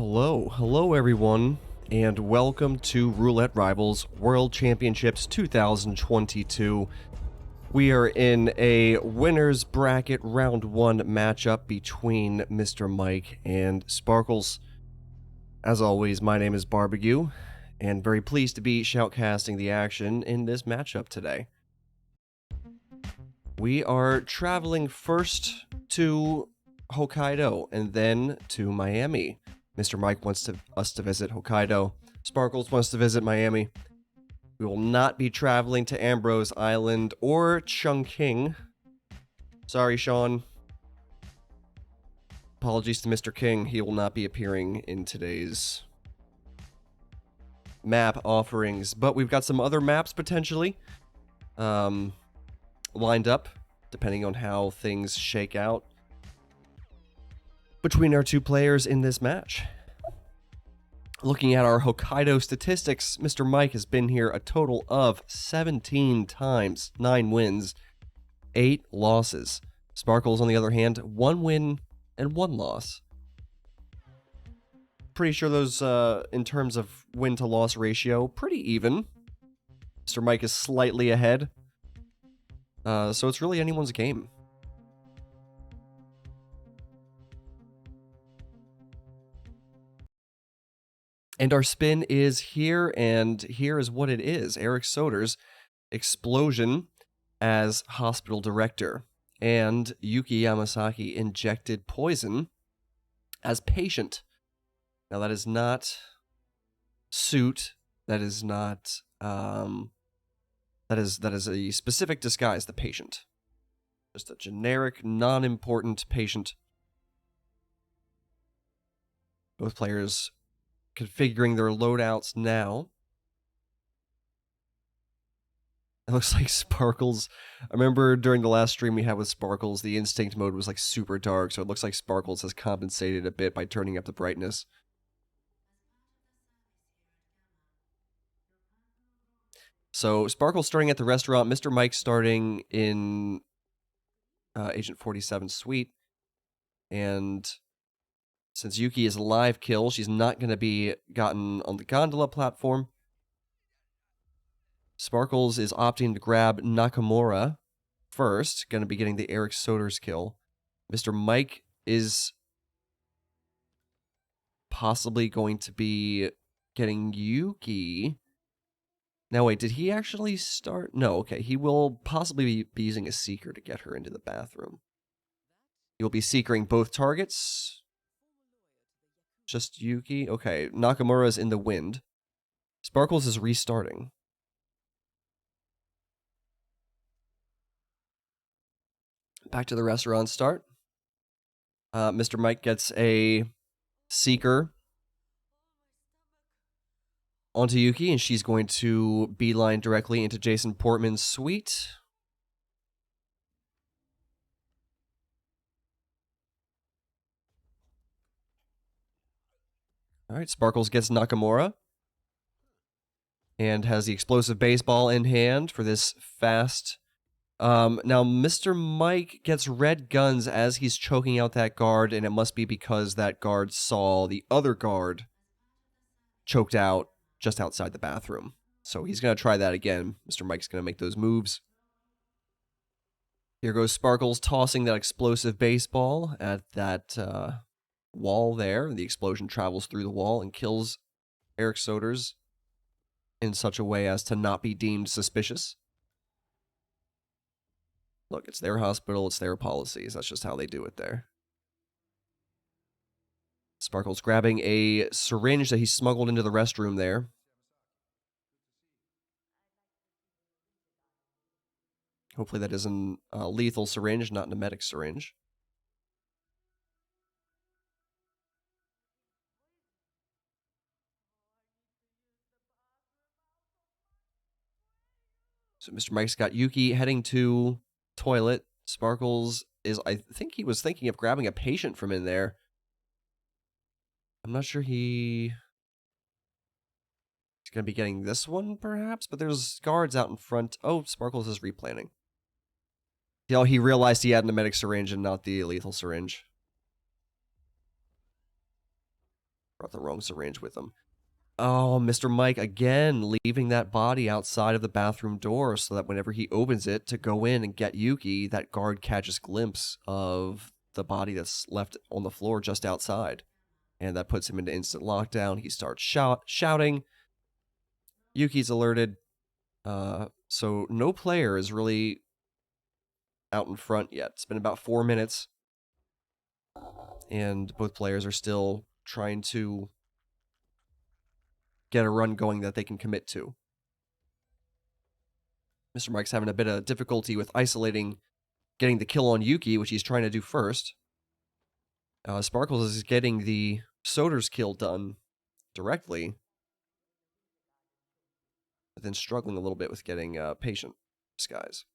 Hello everyone, and welcome to Roulette Rivals World Championships 2022. We are in a winner's bracket round 1 matchup between MrMike and Sparklxs. As always, my name is Barbecue, and very pleased to be shoutcasting the action in this matchup today. We are traveling first to Hokkaido and then to Miami. MrMike wants us to visit Hokkaido. Sparklxs wants to visit Miami. We will not be traveling to Ambrose Island or Chungking. Sorry, Sean. Apologies to Mr. King. He will not be appearing in today's map offerings. But we've got some other maps potentially lined up, depending on how things shake out between our two players in this match. Looking at our Hokkaido statistics, MrMike has been here a total of 17 times, 9 wins, 8 losses. Sparklxs, on the other hand, 1 win and 1 loss. Pretty sure those, in terms of win-to-loss ratio, pretty even. MrMike is slightly ahead. So it's really anyone's game. And our spin is here, and here is what it is. Eric Soder's explosion as hospital director, and Yuki Yamasaki injected poison as patient. Now that is not suit, that is not, that is a specific disguise, the patient. Just a generic, non-important patient. Both players configuring their loadouts now. It looks like Sparklxs. I remember during the last stream we had with Sparklxs, the instinct mode was like super dark, so it looks like Sparklxs has compensated a bit by turning up the brightness. So Sparklxs starting at the restaurant, MrMike starting in Agent 47 suite, and since Yuki is a live kill, she's not going to be gotten on the gondola platform. Sparklxs is opting to grab Nakamura first, going to be getting the Eric Soder's kill. MrMike is possibly going to be getting Yuki. Now wait, did he actually start? No, okay. He will possibly be using a Seeker to get her into the bathroom. He will be Seekering both targets. Just Yuki? Okay, Nakamura's in the wind. Sparklxs is restarting. Back to the restaurant start. MrMike gets a Seeker onto Yuki, and she's going to beeline directly into Jason Portman's suite. All right, Sparklxs gets Nakamura and has the explosive baseball in hand for this fast. Now, MrMike gets red guns as he's choking out that guard, and it must be because that guard saw the other guard choked out just outside the bathroom. So he's going to try that again. MrMike's going to make those moves. Here goes Sparklxs tossing that explosive baseball at that wall there. The explosion travels through the wall and kills Eric Soder's in such a way as to not be deemed suspicious. Look, it's their hospital, it's their policies. That's just how they do it there. Sparklxs grabbing a syringe that he smuggled into the restroom there. Hopefully that is a lethal syringe, not an emetic syringe. So MrMike's got Yuki heading to toilet. Sparklxs is, I think he was thinking of grabbing a patient from in there. I'm not sure he's going to be getting this one, perhaps, but there's guards out in front. Oh, Sparklxs is replanning. You know, he realized he had an emetic syringe and not the lethal syringe. Brought the wrong syringe with him. Oh, MrMike again leaving that body outside of the bathroom door so that whenever he opens it to go in and get Yuki, that guard catches glimpse of the body that's left on the floor just outside. And that puts him into instant lockdown. He starts shouting. Yuki's alerted. So no player is really out in front yet. It's been about 4 minutes. And both players are still trying to get a run going that they can commit to. MrMike's having a bit of difficulty with isolating, getting the kill on Yuki, which he's trying to do first. Sparklxs is getting the Soder's kill done directly, but then struggling a little bit with getting patient disguise.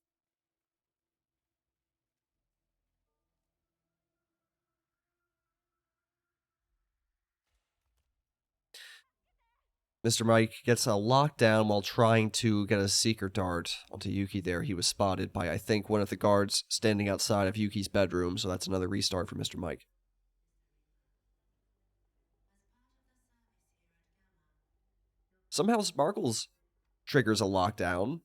MrMike gets a lockdown while trying to get a Seeker Dart onto Yuki there. He was spotted by, I think, one of the guards standing outside of Yuki's bedroom, so that's another restart for MrMike. Somehow Sparklxs triggers a lockdown.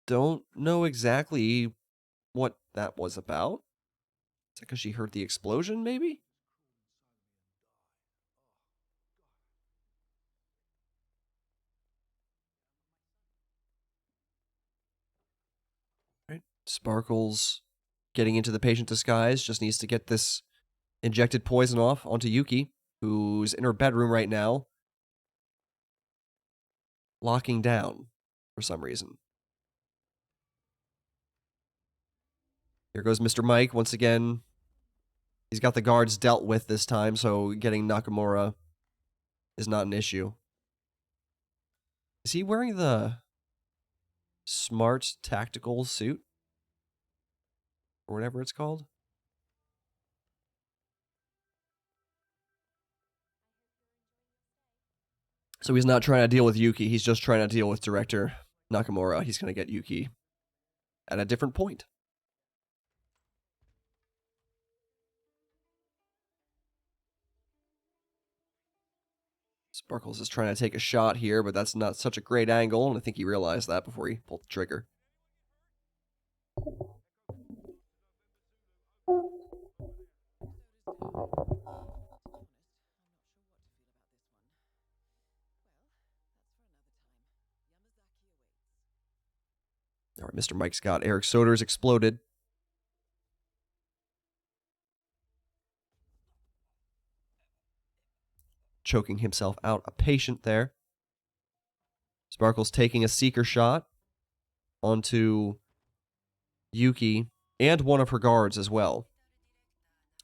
Don't know exactly what that was about. Is that because she heard the explosion, maybe? Right. Sparklxs getting into the patient disguise, just needs to get this injected poison off onto Yuki, who's in her bedroom right now, locking down for some reason. Here goes MrMike once again. He's got the guards dealt with this time, so getting Nakamura is not an issue. Is he wearing the smart tactical suit? Or whatever it's called? So he's not trying to deal with Yuki, he's just trying to deal with Director Nakamura. He's going to get Yuki at a different point. Sparklxs is trying to take a shot here, but that's not such a great angle, and I think he realized that before he pulled the trigger. All right, MrMike's got Eric Soder's exploded. Choking himself out a patient there. Sparklxs taking a Seeker shot onto Yuki and one of her guards as well.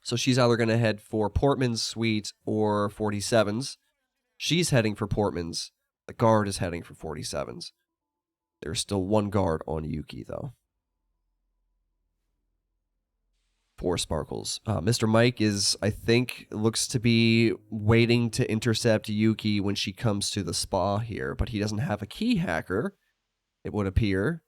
So she's either going to head for Portman's suite or 47's. She's heading for Portman's. The guard is heading for 47's. There's still one guard on Yuki, though. Poor Sparklxs. MrMike is, I think, looks to be waiting to intercept Yuki when she comes to the spa here, but he doesn't have a key hacker, it would appear.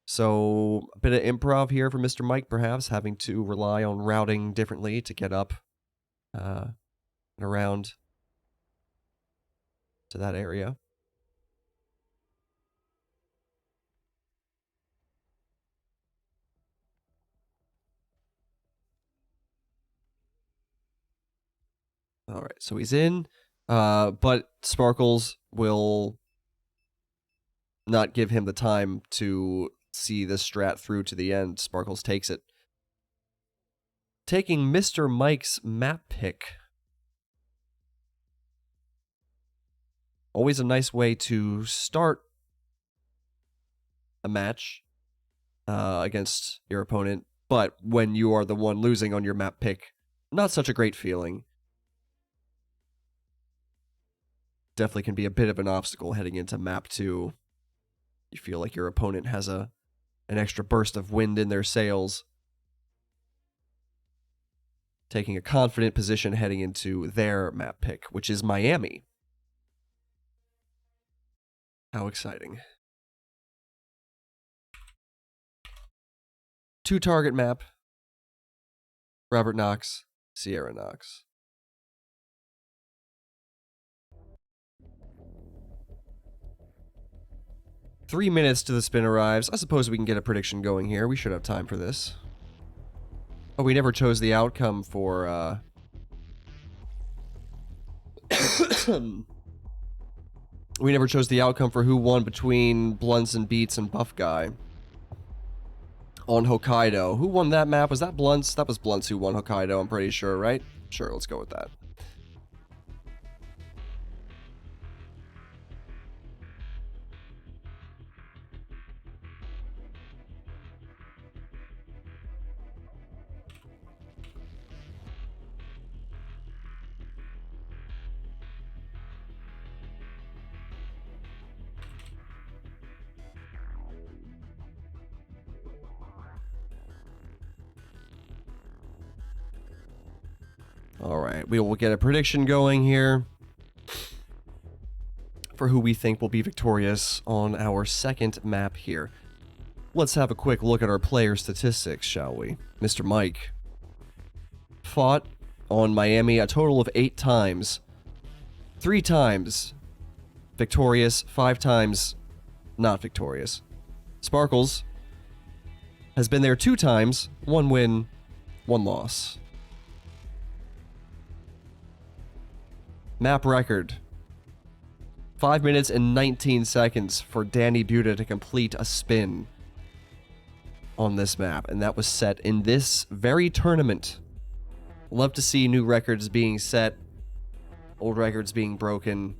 So a bit of improv here for MrMike, perhaps, having to rely on routing differently to get up and around to that area. All right, so he's in, but Sparklxs will not give him the time to see this strat through to the end. Sparklxs takes it. Taking MrMike's map pick. Always a nice way to start a match against your opponent, but when you are the one losing on your map pick, not such a great feeling. Definitely can be a bit of an obstacle heading into map 2. You feel like your opponent has an extra burst of wind in their sails. Taking a confident position heading into their map pick, which is Miami. How exciting. 2-target map. Robert Knox, Sierra Knox. Three minutes to the spin arrives. I suppose we can get a prediction going here. We should have time for this. Oh, we never chose the outcome for, we never chose the outcome for who won between Blunts and Beats and Buff Guy. On Hokkaido. Who won that map? Was that Blunts? That was Blunts who won Hokkaido, I'm pretty sure, right? Sure, let's go with that. Alright, we will get a prediction going here for who we think will be victorious on our second map here. Let's have a quick look at our player statistics, shall we? MrMike fought on Miami a total of 8 times. 3 times victorious, 5 times not victorious. Sparklxs has been there 2 times, 1 win, 1 loss. Map record. 5 minutes and 19 seconds for Danny Buda to complete a spin on this map, and that was set in this very tournament. Love to see new records being set, old records being broken,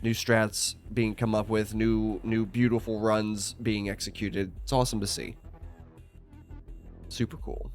new strats being come up with, new beautiful runs being executed. It's awesome to see. Super cool.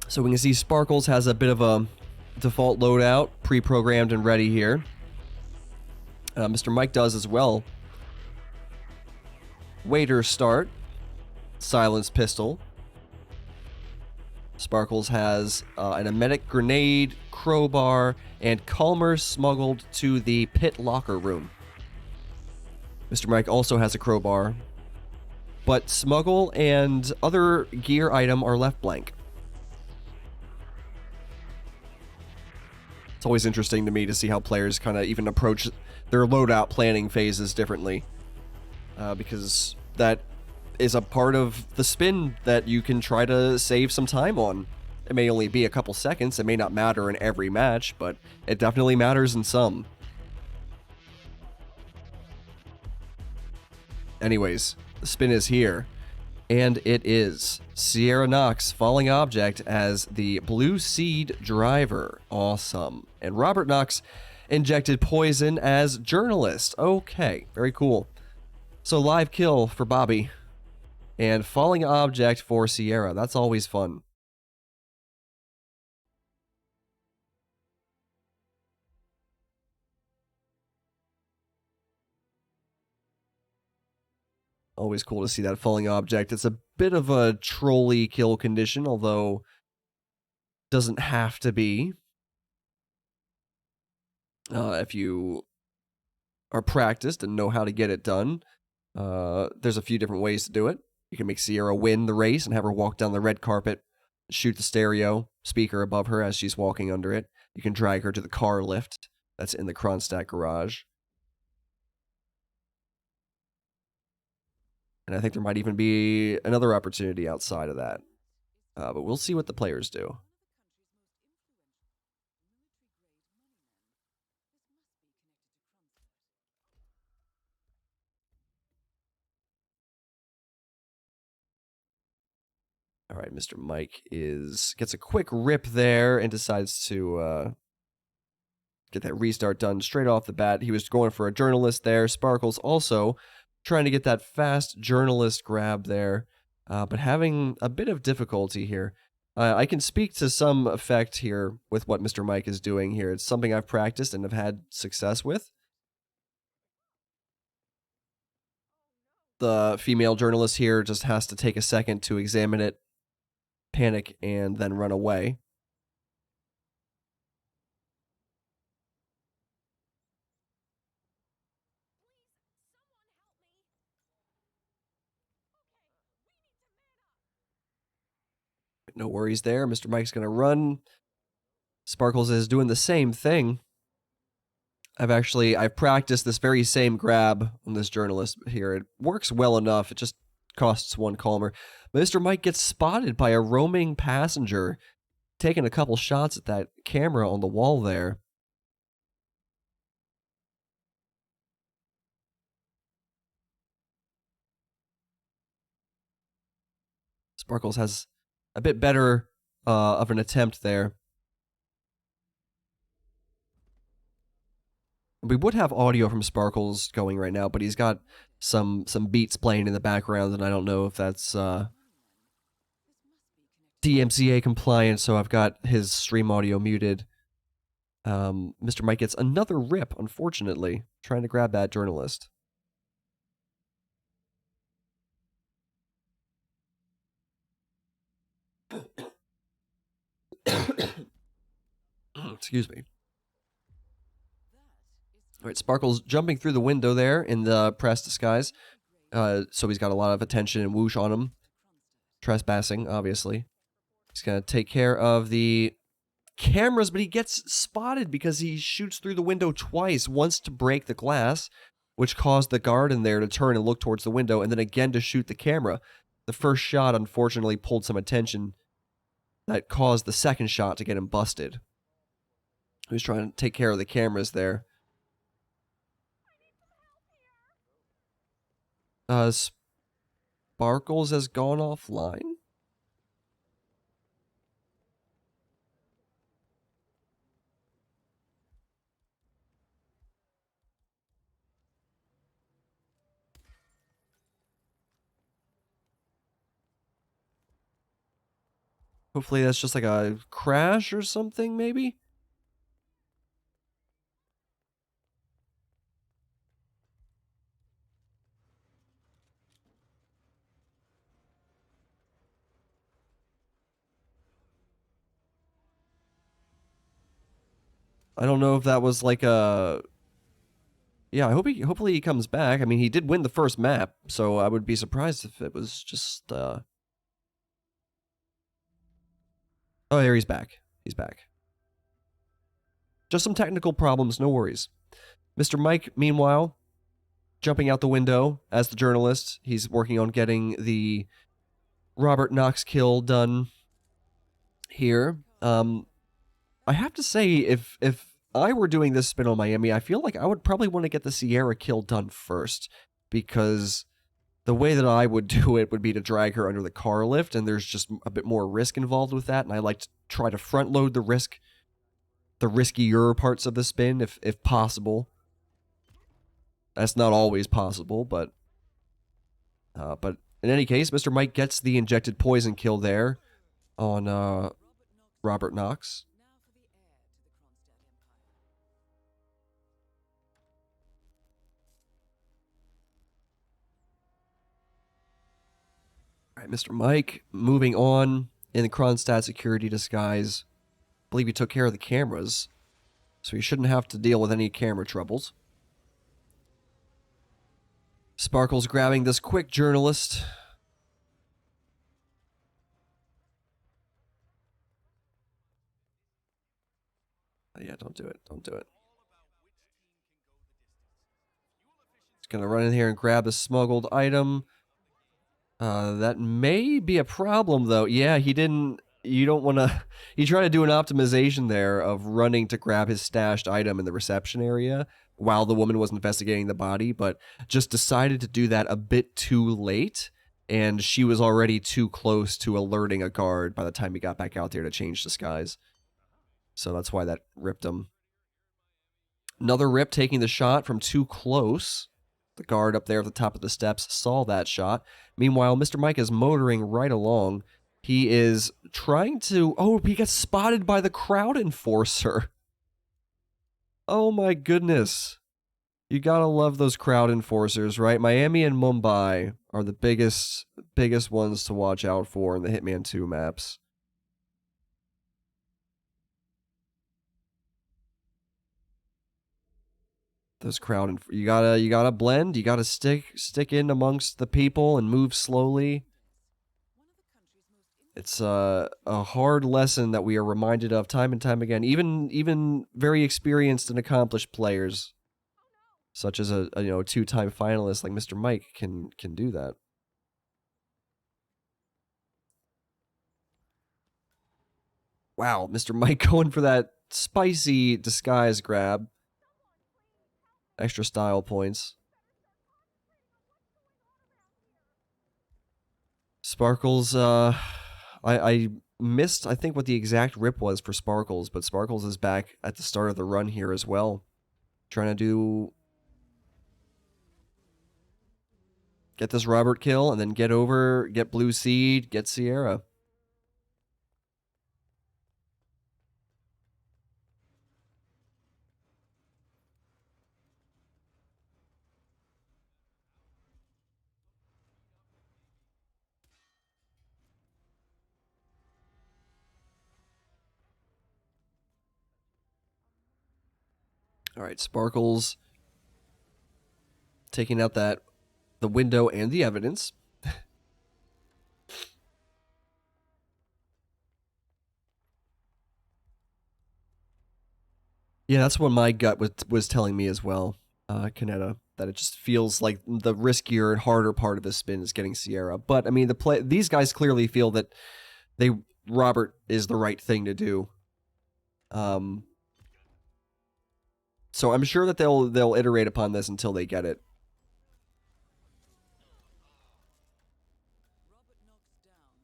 So we can see Sparklxs has a bit of a default loadout, pre-programmed and ready here. MrMike does as well. Waiter start, silenced pistol. Sparklxs has an emetic grenade, crowbar, and Calmer smuggled to the pit locker room. MrMike also has a crowbar, but smuggle and other gear item are left blank. It's always interesting to me to see how players kind of even approach their loadout planning phases differently. Because that is a part of the spin that you can try to save some time on. It may only be a couple seconds, it may not matter in every match, but it definitely matters in some. Anyways, the spin is here. And it is Sierra Knox, falling object, as the Blue Seed driver. Awesome. And Robert Knox injected poison as journalist. Okay, very cool. So live kill for Bobby. And falling object for Sierra. That's always fun. Always cool to see that falling object. It's a bit of a trolley kill condition, although doesn't have to be. If you are practiced and know how to get it done, there's a few different ways to do it. You can make Sierra win the race and have her walk down the red carpet, shoot the stereo speaker above her as she's walking under it. You can drag her to the car lift that's in the Kronstadt garage. And I think there might even be another opportunity outside of that. But we'll see what the players do. All right, MrMike gets a quick rip there and decides to get that restart done straight off the bat. He was going for a journalist there. Sparklxs also trying to get that fast journalist grab there, but having a bit of difficulty here. I can speak to some effect here with what MrMike is doing here. It's something I've practiced and have had success with. The female journalist here just has to take a second to examine it, panic, and then run away. No worries there. MrMike's going to run. Sparklxs is doing the same thing. I've practiced this very same grab on this journalist here. It works well enough. It just costs one calmer. But MrMike gets spotted by a roaming passenger, taking a couple shots at that camera on the wall there. Sparklxs has a bit better of an attempt there. We would have audio from Sparklxs going right now, but he's got some beats playing in the background, and I don't know if that's DMCA compliant, so I've got his stream audio muted. MrMike gets another rip, unfortunately, trying to grab that journalist. Excuse me. All right, Sparklxs jumping through the window there in the press disguise. So he's got a lot of attention and whoosh on him. Trespassing, obviously. He's going to take care of the cameras, but he gets spotted because he shoots through the window twice. Once to break the glass, which caused the guard in there to turn and look towards the window, and then again to shoot the camera. The first shot, unfortunately, pulled some attention that caused the second shot to get him busted. He was trying to take care of the cameras there. Sparklxs has gone offline? Hopefully that's just like a crash or something, maybe? I don't know if that was like a... Yeah, hopefully he comes back. I mean, he did win the first map, so I would be surprised if it was just... Oh, there he's back. He's back. Just some technical problems, no worries. MrMike, meanwhile, jumping out the window as the journalist. He's working on getting the Robert Knox kill done here. I have to say, if I were doing this spin on Miami, I feel like I would probably want to get the Sierra kill done first, because the way that I would do it would be to drag her under the car lift, and there's just a bit more risk involved with that, and I like to try to front load the riskier parts of the spin if possible. That's not always possible, but in any case, MrMike gets the injected poison kill there on Robert Knox. All right, MrMike moving on in the Kronstadt security disguise. I believe he took care of the cameras, so he shouldn't have to deal with any camera troubles. Sparklxs grabbing this quick journalist. Yeah, don't do it. Don't do it. Just gonna run in here and grab the smuggled item. That may be a problem, though. Yeah, he didn't... You don't want to... He tried to do an optimization there of running to grab his stashed item in the reception area while the woman was investigating the body, but just decided to do that a bit too late, and she was already too close to alerting a guard by the time he got back out there to change disguise. So that's why that ripped him. Another rip taking the shot from too close. The guard up there at the top of the steps saw that shot. Meanwhile, Mr. Mike is motoring right along. He is trying to... Oh, he gets spotted by the crowd enforcer. Oh my goodness. You gotta love those crowd enforcers, right? Miami and Mumbai are the biggest ones to watch out for in the Hitman 2 maps. Those crowd you gotta blend. You gotta stick in amongst the people and move slowly. It's a hard lesson that we are reminded of time and time again. Even very experienced and accomplished players, such as a two-time finalist like Mr. Mike, can do that. Wow, Mr. Mike going for that spicy disguise grab. Extra style points. Sparklxs, I missed, I think, what the exact rip was for Sparklxs, but Sparklxs is back at the start of the run here as well. Trying to get this Robert kill, and then get Blue Seed, get Sierra. All right, Sparklxs taking out the window and the evidence. Yeah, that's what my gut was telling me as well, Kaneda, that it just feels like the riskier and harder part of the spin is getting Sierra. But I mean, these guys clearly feel that Robert is the right thing to do. So I'm sure that they'll iterate upon this until they get it.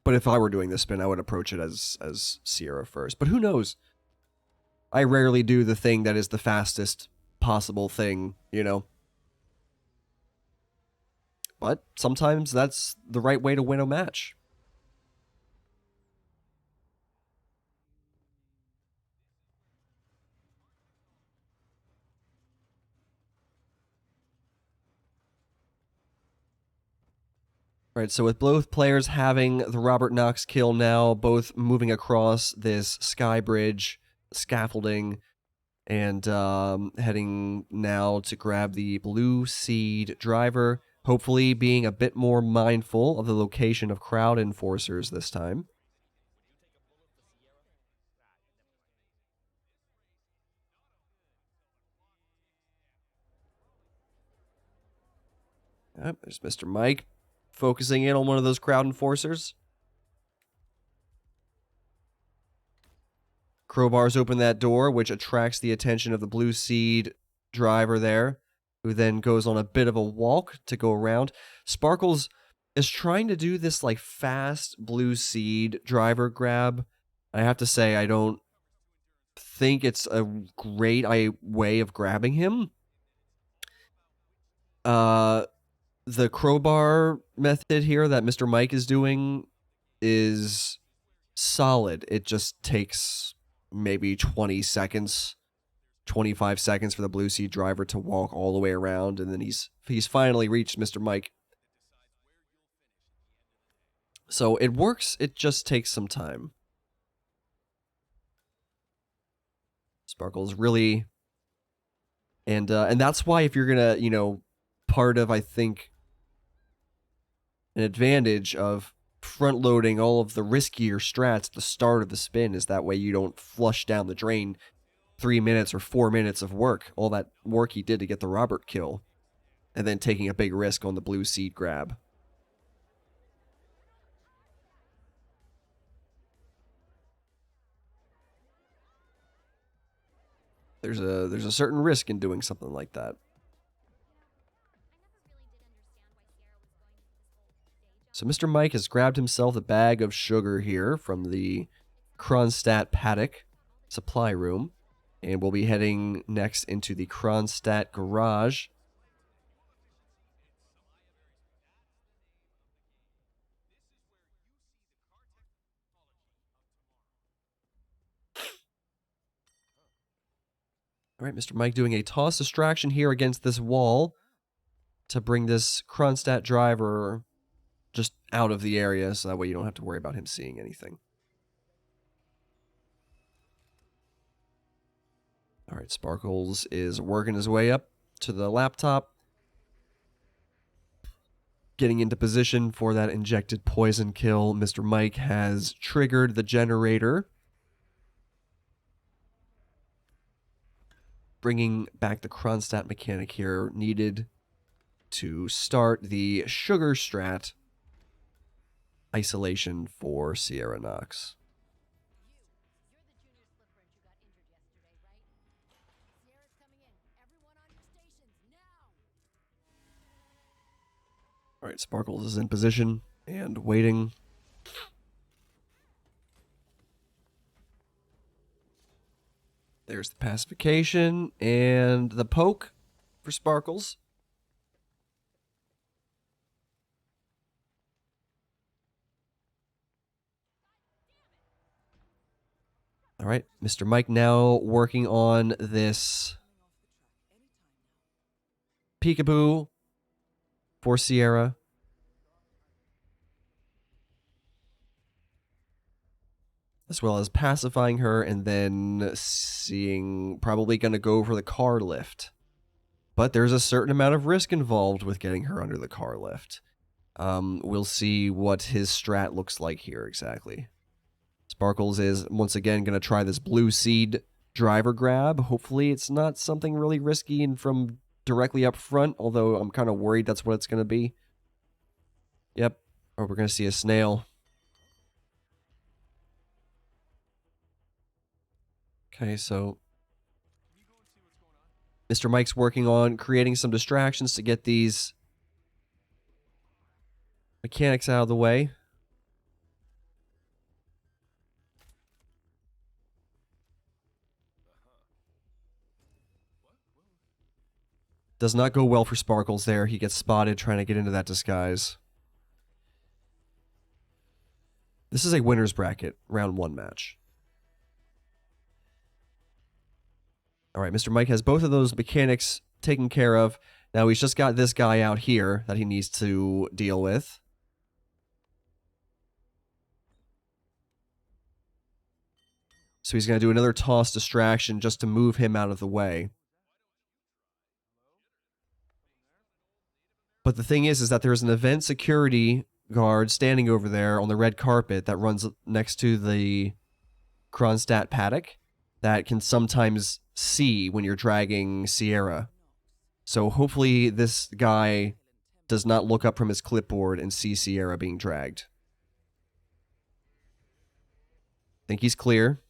But if I were doing this spin, I would approach it as Sierra first. But who knows? I rarely do the thing that is the fastest possible thing, you know? But sometimes that's the right way to win a match. Right, so with both players having the Robert Knox kill now, both moving across this sky bridge, scaffolding, and heading now to grab the Blue Seed driver, hopefully being a bit more mindful of the location of crowd enforcers this time. Yep, there's Mr. Mike focusing in on one of those crowd enforcers. Crowbars open that door, which attracts the attention of the Blue Seed driver there, who then goes on a bit of a walk to go around. Sparklxs is trying to do this like fast Blue Seed driver grab. I have to say, I don't think it's a great way of grabbing him. The crowbar method here that Mr. Mike is doing is solid. It just takes maybe 20 seconds, 25 seconds for the Blue Seed driver to walk all the way around, and then he's finally reached Mr. Mike. So it works, it just takes some time. Sparklxs really... And that's why if you're gonna, part of, I think, an advantage of front-loading all of the riskier strats at the start of the spin is that way you don't flush down the drain 3 minutes or 4 minutes of work, all that work he did to get the Robert kill, and then taking a big risk on the Blue Seed grab. There's a certain risk in doing something like that. So Mr. Mike has grabbed himself a bag of sugar here from the Kronstadt paddock supply room, and we'll be heading next into the Kronstadt garage. All right, Mr. Mike doing a toss distraction here against this wall to bring this Kronstadt driver just out of the area, so that way you don't have to worry about him seeing anything. All right, Sparklxs is working his way up to the laptop, getting into position for that injected poison kill. Mr. Mike has triggered the generator, bringing back the Kronstadt mechanic here needed to start the sugar strat isolation for Sierra Knox. All right, Sparklxs is in position and waiting. There's the pacification and the poke for Sparklxs. All right, Mr. Mike now working on this peekaboo for Sierra. As well as pacifying her and then seeing, probably going to go for the car lift. But there's a certain amount of risk involved with getting her under the car lift. We'll see what his strat looks like here exactly. Sparklxs is once again going to try this blue seed driver grab. Hopefully it's not something really risky and from directly up front, although I'm kind of worried that's what it's going to be. Yep. Or we're going to see a snail. Okay, so Mr. Mike's working on creating some distractions to get these mechanics out of the way. Does not go well for Sparklxs there. He gets spotted trying to get into that disguise. This is a winner's bracket, round 1 match. All right, Mr. Mike has both of those mechanics taken care of. Now he's just got this guy out here that he needs to deal with. So he's going to do another toss distraction just to move him out of the way. But the thing is that there's an event security guard standing over there on the red carpet that runs next to the Kronstadt paddock that can sometimes see when you're dragging Sierra. So hopefully this guy does not look up from his clipboard and see Sierra being dragged. Think he's clear.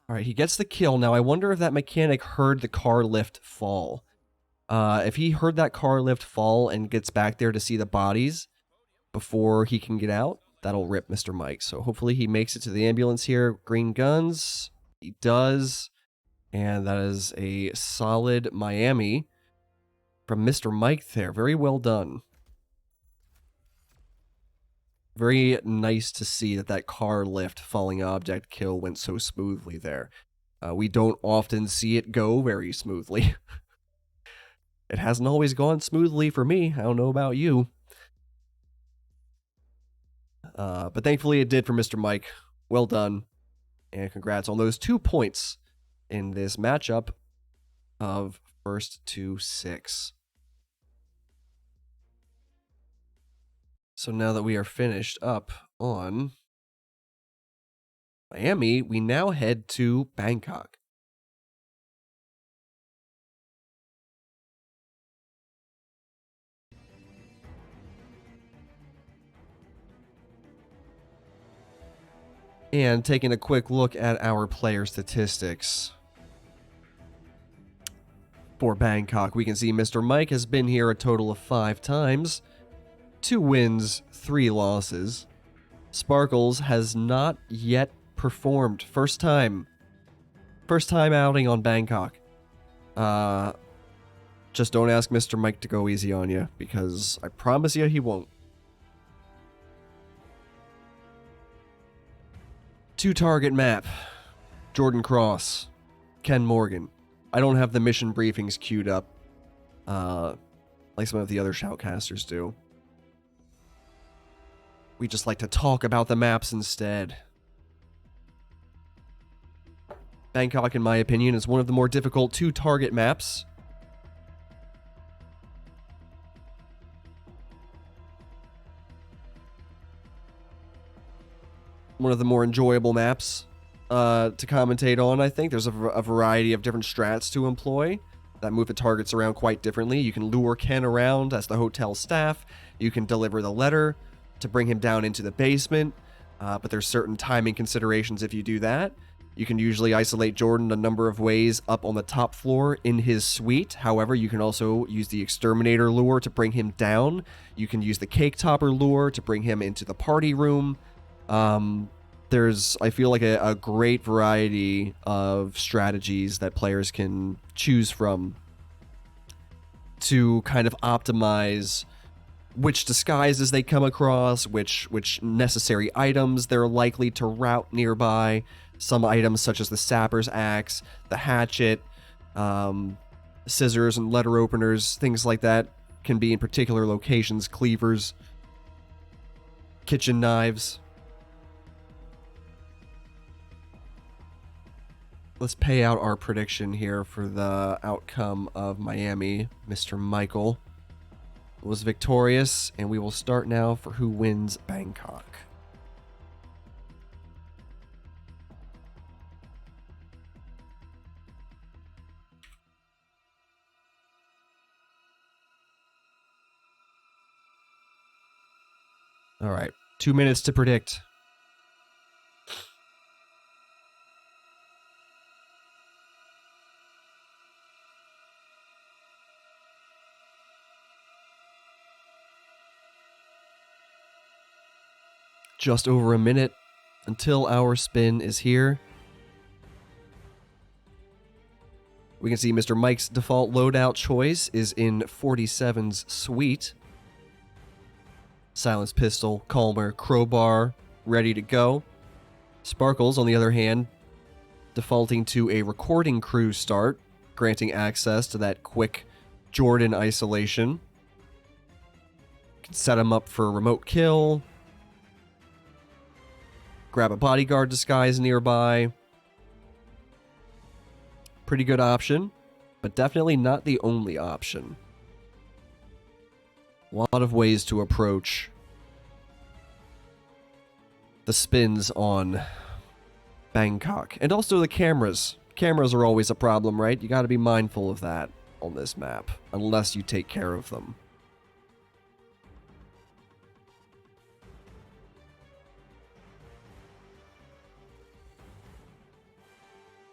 All right, he gets the kill. Now, I wonder if that mechanic heard the car lift fall. If he heard that car lift fall and gets back there to see the bodies before he can get out, that'll rip Mr. Mike. So hopefully he makes it to the ambulance here. Green guns. He does. And that is a solid Miami from Mr. Mike there. Very well done. Very nice to see that that car lift falling object kill went so smoothly there. We don't often see it go very smoothly. It hasn't always gone smoothly for me. I don't know about you. But thankfully it did for Mr. Mike. Well done. And congrats on those 2 points in this matchup of 1st to 6. So now that we are finished up on Miami, we now head to Bangkok. And taking a quick look at our player statistics for Bangkok, we can see Mr. Mike has been here a total of 5 times. 2 wins, 3 losses. Sparklxs has not yet performed. First time outing on Bangkok. Just don't ask Mr. Mike to go easy on you, because I promise you he won't. 2-target map. Jordan Cross. Ken Morgan. I don't have the mission briefings queued up like some of the other shoutcasters do. We just like to talk about the maps instead. Bangkok, in my opinion, is one of the more difficult 2-target maps. One of the more enjoyable maps to commentate on, I think. There's a variety of different strats to employ that move the targets around quite differently. You can lure Ken around as the hotel staff. You can deliver the letter to bring him down into the basement, but there's certain timing considerations if you do that. You can usually isolate Jordan a number of ways up on the top floor in his suite. However, you can also use the exterminator lure to bring him down. You can use the cake topper lure to bring him into the party room. There's, I feel like, a great variety of strategies that players can choose from to kind of optimize which disguises they come across, which necessary items they're likely to route nearby. Some items such as the sapper's axe, the hatchet, scissors and letter openers, things like that can be in particular locations, cleavers, kitchen knives. Let's pay out our prediction here for the outcome of Miami. Mr. Michael was victorious, and we will start now for who wins Bangkok. All right, 2 minutes to predict. Just over a minute until our spin is here. We can see Mr. Mike's default loadout choice is in 47's suite. Silenced pistol, Calmer, crowbar, ready to go. Sparklxs, on the other hand, defaulting to a recording crew start, granting access to that quick Jordan isolation. Can set him up for remote kill. Grab a bodyguard disguise nearby. Pretty good option, but definitely not the only option. A lot of ways to approach the spins on Bangkok. And also the cameras. Cameras are always a problem, right? You gotta be mindful of that on this map, unless you take care of them.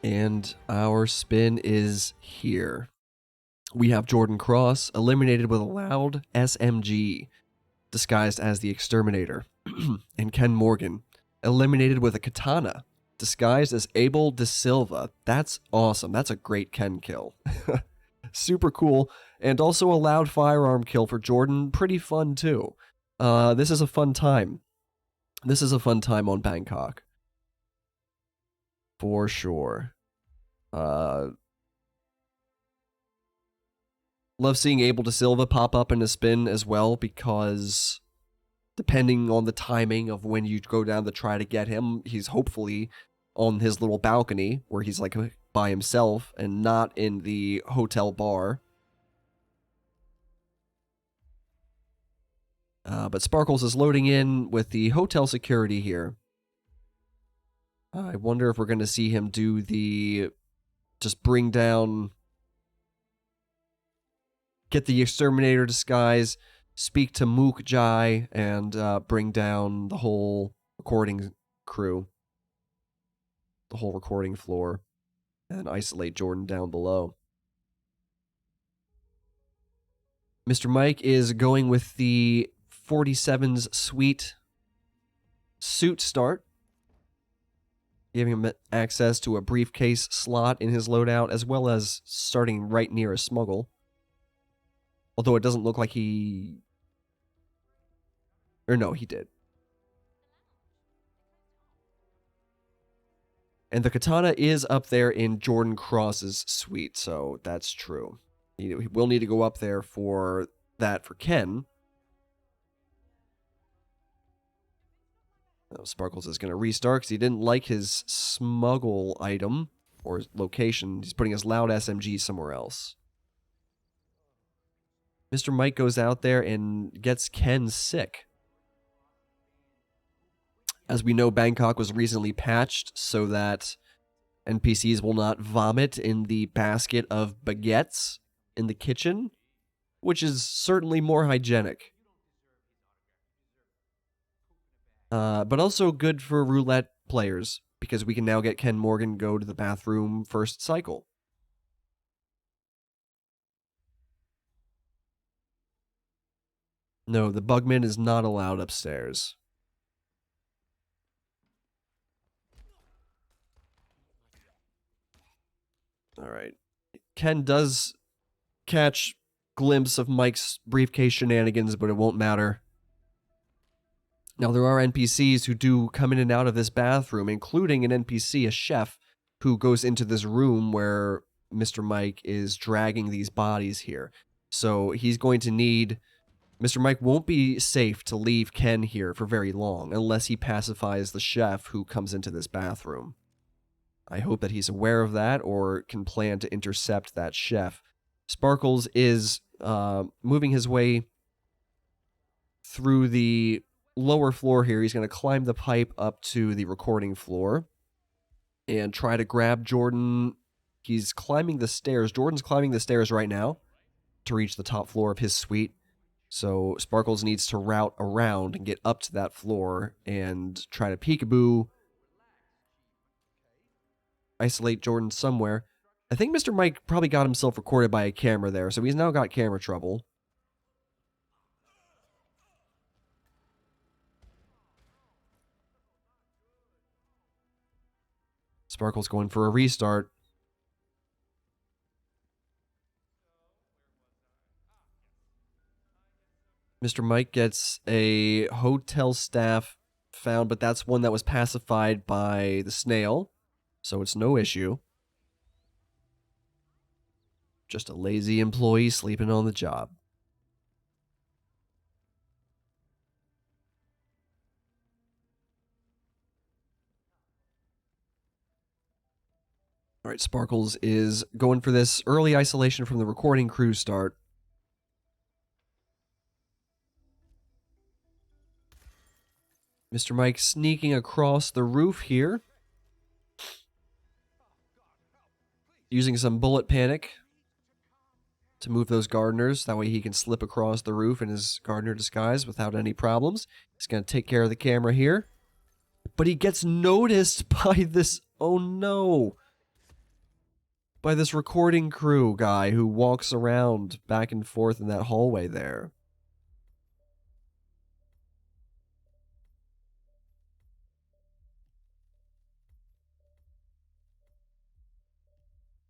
And our spin is here. We have Jordan Cross eliminated with a loud SMG, disguised as the Exterminator. And Ken Morgan eliminated with a katana, disguised as Abel De Silva. That's awesome. That's a great Ken kill. Super cool. And also a loud firearm kill for Jordan. Pretty fun too. This is a fun time. This is a fun time on Bangkok. For sure. Love seeing Abel De Silva pop up in a spin as well, because depending on the timing of when you go down to try to get him, he's hopefully on his little balcony where he's like by himself and not in the hotel bar. But Sparklxs is loading in with the hotel security here. I wonder if we're going to see him do the just bring down, get the Exterminator disguise, speak to Mook Jai, and bring down the whole recording crew, the whole recording floor, and isolate Jordan down below. Mr. Mike is going with the 47's suite suit start, giving him access to a briefcase slot in his loadout, as well as starting right near a smuggle. Although it doesn't look like he... Or no, he did. And the katana is up there in Jordan Cross's suite, so that's true. He will need to go up there for that for Ken. Sparklxs is going to restart because he didn't like his smuggle item or location. He's putting his loud SMG somewhere else. MrMike goes out there and gets Ken sick. As we know, Bangkok was recently patched so that NPCs will not vomit in the basket of baguettes in the kitchen, which is certainly more hygienic. But also good for roulette players, because we can now get Ken Morgan go to the bathroom first cycle. No, the Bugman is not allowed upstairs. Alright. Ken does catch glimpse of Mike's briefcase shenanigans, but it won't matter. Now, there are NPCs who do come in and out of this bathroom, including an NPC, a chef, who goes into this room where MrMike is dragging these bodies here. So he's going to need... MrMike won't be safe to leave Ken here for very long unless he pacifies the chef who comes into this bathroom. I hope that he's aware of that or can plan to intercept that chef. Sparklxs is moving his way through the lower floor here. He's going to climb the pipe up to the recording floor and try to grab Jordan. He's climbing the stairs. Jordan's climbing the stairs right now to reach the top floor of his suite. So Sparklxs needs to route around and get up to that floor and try to peekaboo, isolate Jordan somewhere. I think MrMike probably got himself recorded by a camera there, so he's now got camera trouble. Sparklxs going for a restart. MrMike gets a hotel staff found, but that's one that was pacified by the snail, so it's no issue. Just a lazy employee sleeping on the job. All right, Sparklxs is going for this early isolation from the recording crew start. MrMike sneaking across the roof here. Using some bullet panic to move those gardeners. That way he can slip across the roof in his gardener disguise without any problems. He's going to take care of the camera here. But he gets noticed by this... Oh no! By this recording crew guy who walks around back and forth in that hallway there.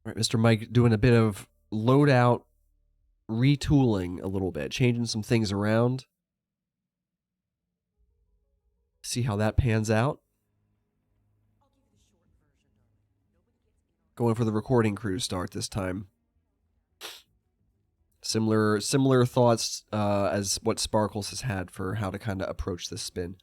All right, MrMike doing a bit of loadout retooling a little bit, changing some things around. See how that pans out. Going for the recording crew start this time. Similar thoughts as what Sparklxs has had for how to kind of approach this spin.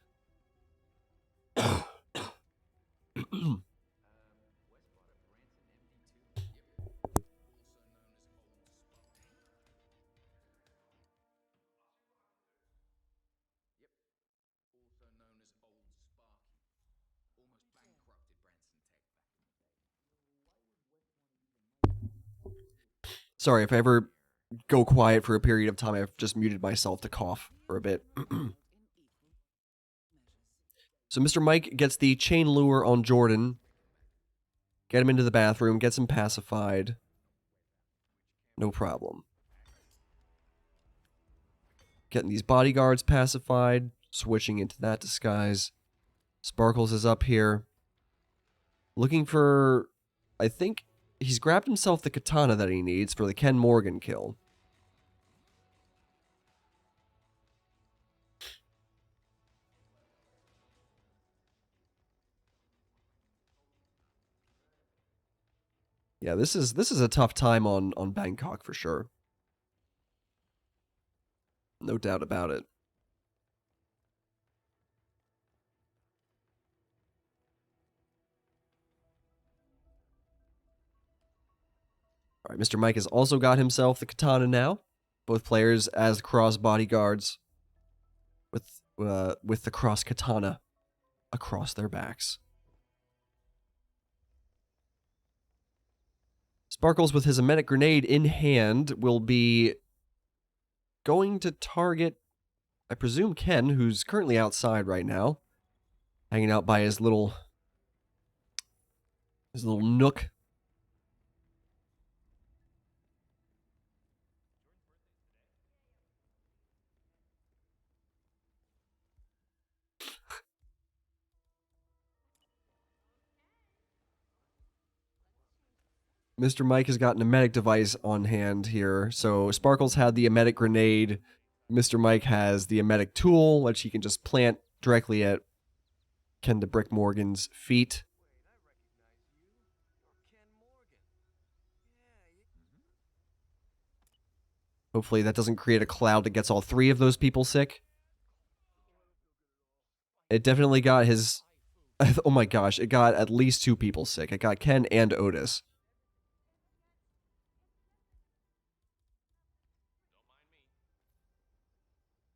Sorry, if I ever go quiet for a period of time, I've just muted myself to cough for a bit. So MrMike gets the chain lure on Jordan. Get him into the bathroom, gets him pacified. No problem. Getting these bodyguards pacified, switching into that disguise. Sparklxs is up here. Looking for... I think he's grabbed himself the katana that he needs for the Ken Morgan kill. Yeah, this is a tough time on Bangkok for sure. No doubt about it. All right, Mr. Mike has also got himself the katana now. Both players as cross bodyguards with the cross katana across their backs. Sparklxs, with his emetic grenade in hand, will be going to target, I presume, Ken, who's currently outside right now, hanging out by his little nook. Mr. Mike has got an emetic device on hand here. So Sparklxs had the emetic grenade. Mr. Mike has the emetic tool, which he can just plant directly at Ken the Brick Morgan's feet. Hopefully that doesn't create a cloud that gets all three of those people sick. It definitely got his... Oh my gosh, it got at least two people sick. It got Ken and Otis.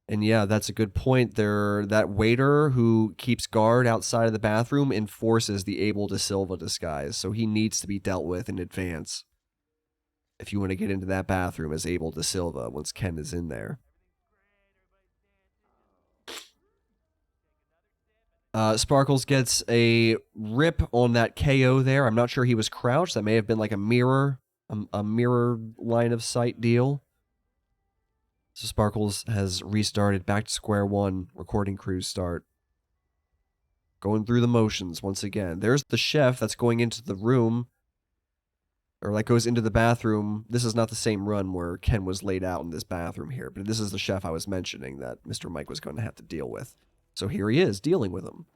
And yeah, that's a good point there. That waiter who keeps guard outside of the bathroom enforces the Abel de Silva disguise, so he needs to be dealt with in advance if you want to get into that bathroom as Abel de Silva once Ken is in there. Sparklxs gets a rip on that KO there. I'm not sure he was crouched. That may have been like a mirror line of sight deal. So Sparklxs has restarted back to square one. Recording crews start. Going through the motions once again. There's the chef that's going into the room, or like goes into the bathroom. This is not the same run where Ken was laid out in this bathroom here, but this is the chef I was mentioning that Mr. Mike was going to have to deal with. So here he is, dealing with him.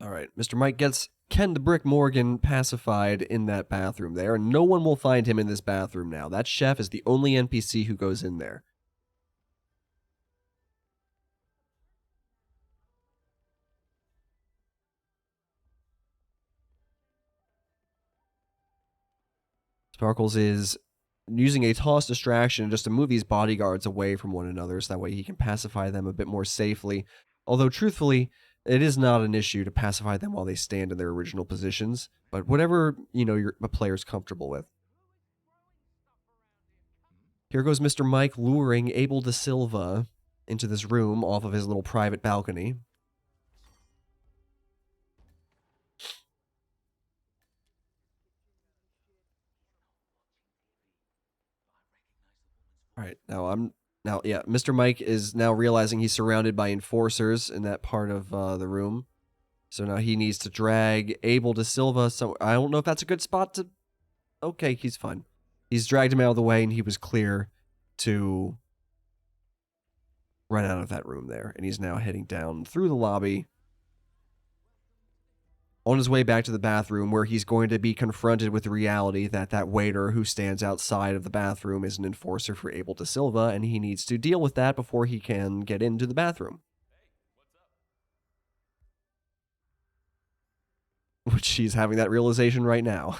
All right, Mr. Mike gets Ken the Brick Morgan pacified in that bathroom there, and no one will find him in this bathroom now. That chef is the only NPC who goes in there. Sparklxs is using a toss distraction just to move these bodyguards away from one another so that way he can pacify them a bit more safely. Although, truthfully, it is not an issue to pacify them while they stand in their original positions, but whatever, a player's comfortable with. Here goes Mr. Mike luring Abel de Silva into this room off of his little private balcony. All right, yeah, Mr. Mike is now realizing he's surrounded by enforcers in that part of the room. So now he needs to drag Abel de Silva. So I don't know if that's a good spot to... Okay, he's fine. He's dragged him out of the way, and he was clear to run out of that room there. And he's now heading down through the lobby on his way back to the bathroom, where he's going to be confronted with the reality that that waiter who stands outside of the bathroom is an enforcer for Abel de Silva, and he needs to deal with that before he can get into the bathroom. Which he's having that realization right now.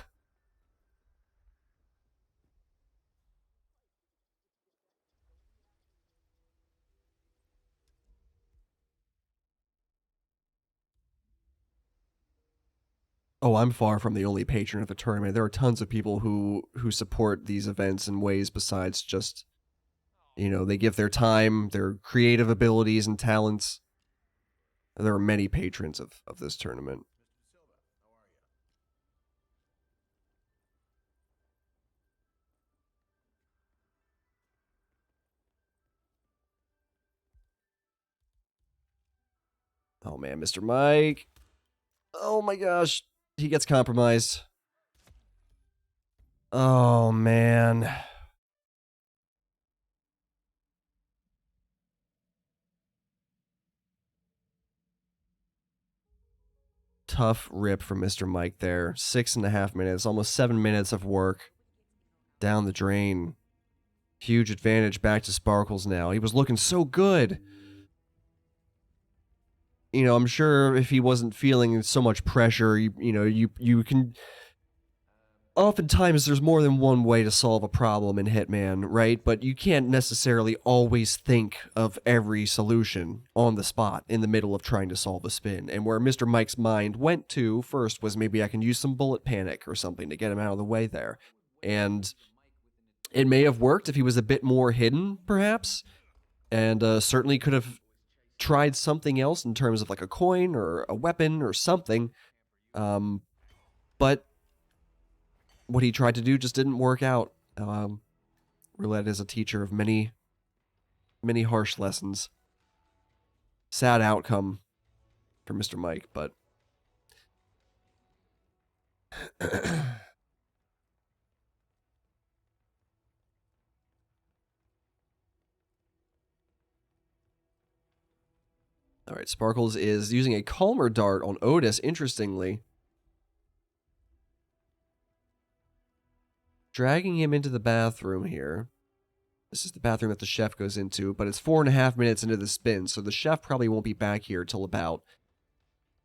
Oh, I'm far from the only patron of the tournament. There are tons of people who support these events in ways besides just, they give their time, their creative abilities and talents. There are many patrons of this tournament. Oh man, Mr. Mike. Oh my gosh. He gets compromised. Oh, man. Tough rip from MrMike there. 6.5 minutes, almost 7 minutes of work down the drain. Huge advantage back to Sparklxs now. He was looking so good. You know, I'm sure if he wasn't feeling so much pressure, you can... Oftentimes, there's more than one way to solve a problem in Hitman, right? But you can't necessarily always think of every solution on the spot in the middle of trying to solve a spin. And where MrMike's mind went to first was maybe I can use some bullet panic or something to get him out of the way there. And it may have worked if he was a bit more hidden, perhaps, and certainly could have tried something else in terms of like a coin or a weapon or something. But what he tried to do just didn't work out. Roulette is a teacher of many, many harsh lessons. Sad outcome for MrMike, but... All right, Sparklxs is using a calmer dart on Otis, interestingly. Dragging him into the bathroom here. This is the bathroom that the chef goes into, but it's 4.5 minutes into the spin, so the chef probably won't be back here till about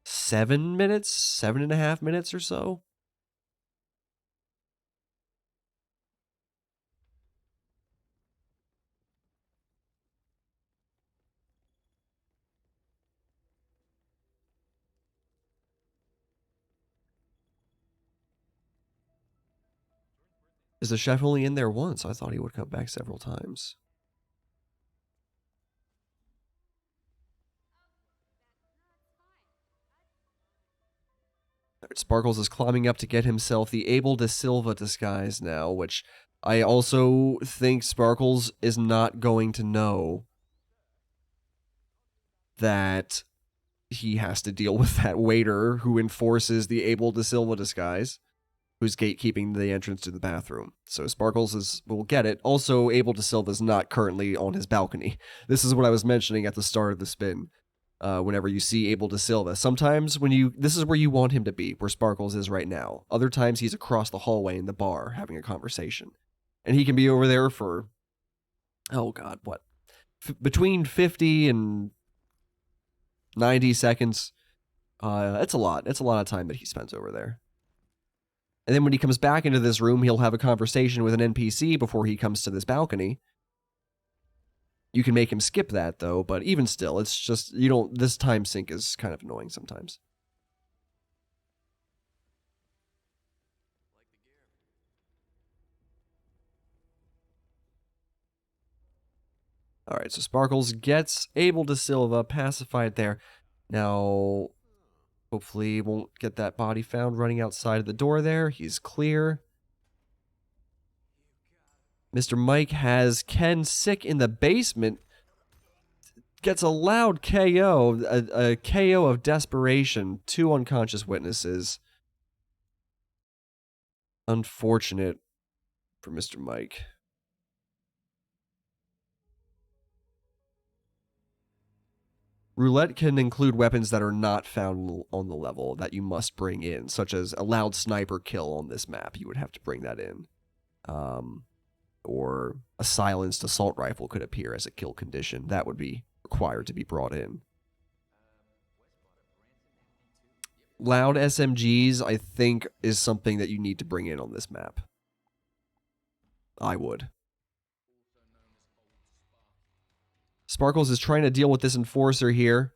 7 minutes, 7.5 minutes or so. Is the chef only in there once? I thought he would come back several times. Sparklxs is climbing up to get himself the Abel de Silva disguise now, which I also think Sparklxs is not going to know that he has to deal with that waiter who enforces the Abel de Silva disguise, who's gatekeeping the entrance to the bathroom. So Sparklxs will get it. Also, Abel de Silva is not currently on his balcony. This is what I was mentioning at the start of the spin. Whenever you see Abel de Silva, sometimes this is where you want him to be, where Sparklxs is right now. Other times he's across the hallway in the bar having a conversation, and he can be over there for, oh god, what, between 50 and 90 seconds. It's a lot. It's a lot of time that he spends over there. And then when he comes back into this room, he'll have a conversation with an NPC before he comes to this balcony. You can make him skip that, though, but even still, it's just, this time sync is kind of annoying sometimes. All right, so Sparklxs gets Abel de Silva pacified there. Now, hopefully won't get that body found running outside of the door there. He's clear. MrMike has Ken sick in the basement. Gets a loud KO, a KO of desperation. 2 unconscious witnesses. Unfortunate for MrMike. Roulette can include weapons that are not found on the level that you must bring in, such as a loud sniper kill on this map. You would have to bring that in. Or a silenced assault rifle could appear as a kill condition. That would be required to be brought in. Loud SMGs, I think, is something that you need to bring in on this map. I would. Sparklxs is trying to deal with this enforcer here.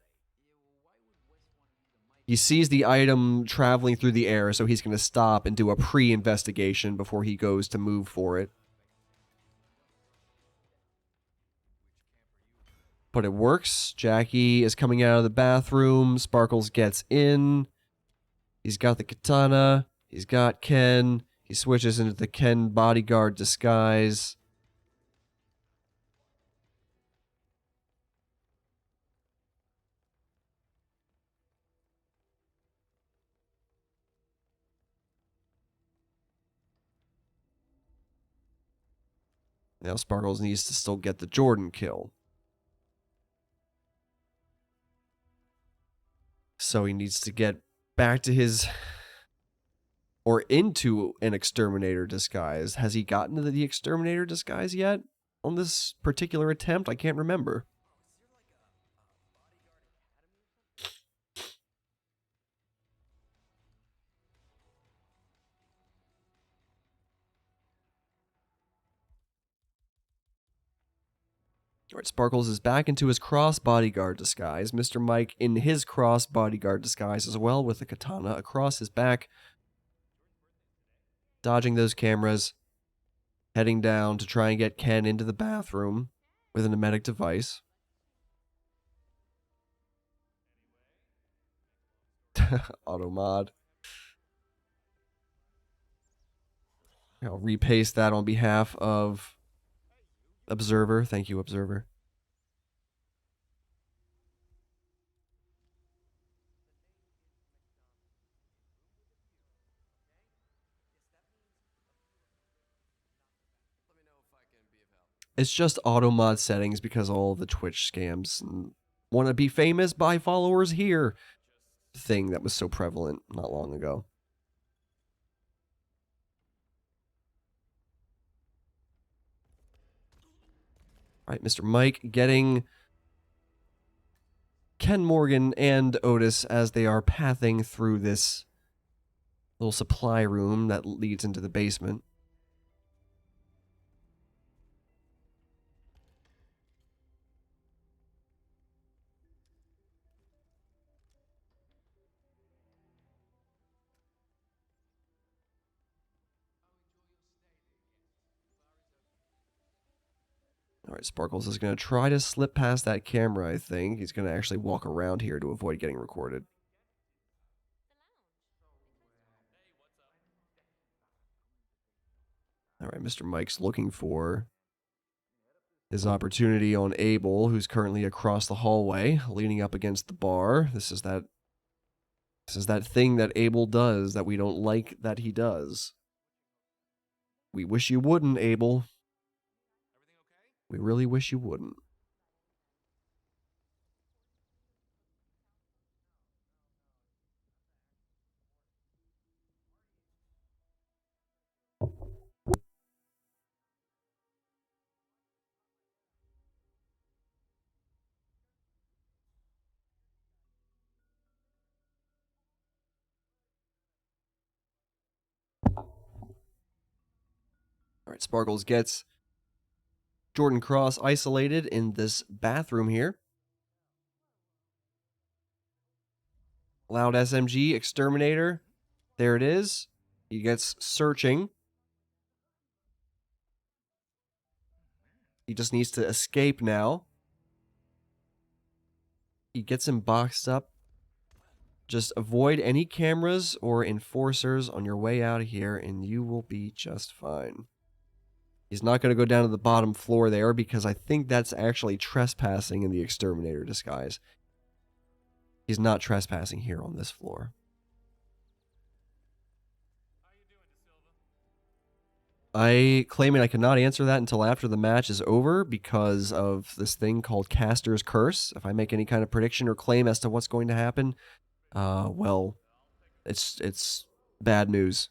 He sees the item traveling through the air, so he's going to stop and do a pre-investigation before he goes to move for it. But it works. Jackie is coming out of the bathroom. Sparklxs gets in. He's got the katana. He's got Ken. He switches into the Ken bodyguard disguise. Now Sparklxs needs to still get the Jordan kill. So he needs to get back to his... or into an exterminator disguise. Has he gotten to the exterminator disguise yet on this particular attempt? I can't remember. All right, Sparklxs is back into his cross bodyguard disguise. MrMike in his cross bodyguard disguise as well, with the katana across his back, dodging those cameras, heading down to try and get Ken into the bathroom with a pneumatic device. Auto mod. I'll repaste that on behalf of Observer. Thank you, Observer. It's just auto mod settings because all of the Twitch scams and want to be famous, buy followers here thing that was so prevalent not long ago. All right, MrMike getting Ken Morgan and Otis as they are pathing through this little supply room that leads into the basement. All right, Sparklxs is going to try to slip past that camera, I think. He's going to actually walk around here to avoid getting recorded. All right, MrMike's looking for his opportunity on Abel, who's currently across the hallway, leaning up against the bar. This is that thing that Abel does that we don't like that he does. We wish you wouldn't, Abel. We really wish you wouldn't. All right, Sparklxs gets Jordan Cross isolated in this bathroom here. Loud SMG, Exterminator. There it is. He gets searching. He just needs to escape now. He gets him boxed up. Just avoid any cameras or enforcers on your way out of here, and you will be just fine. He's not going to go down to the bottom floor there because I think that's actually trespassing in the exterminator disguise. He's not trespassing here on this floor. I claim I cannot answer that until after the match is over because of this thing called Caster's Curse. If I make any kind of prediction or claim as to what's going to happen, well, it's bad news.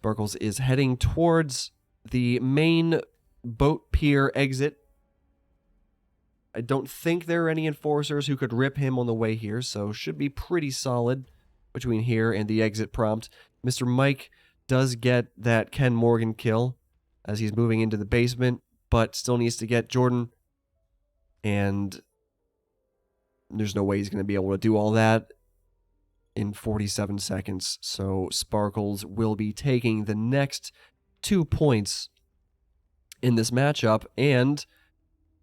Sparklxs is heading towards the main boat pier exit. I don't think there are any enforcers who could rip him on the way here, so should be pretty solid between here and the exit prompt. MrMike does get that Ken Morgan kill as he's moving into the basement, but still needs to get Jordan, and there's no way he's going to be able to do all that in 47 seconds, so Sparklxs will be taking the next 2 points in this matchup, and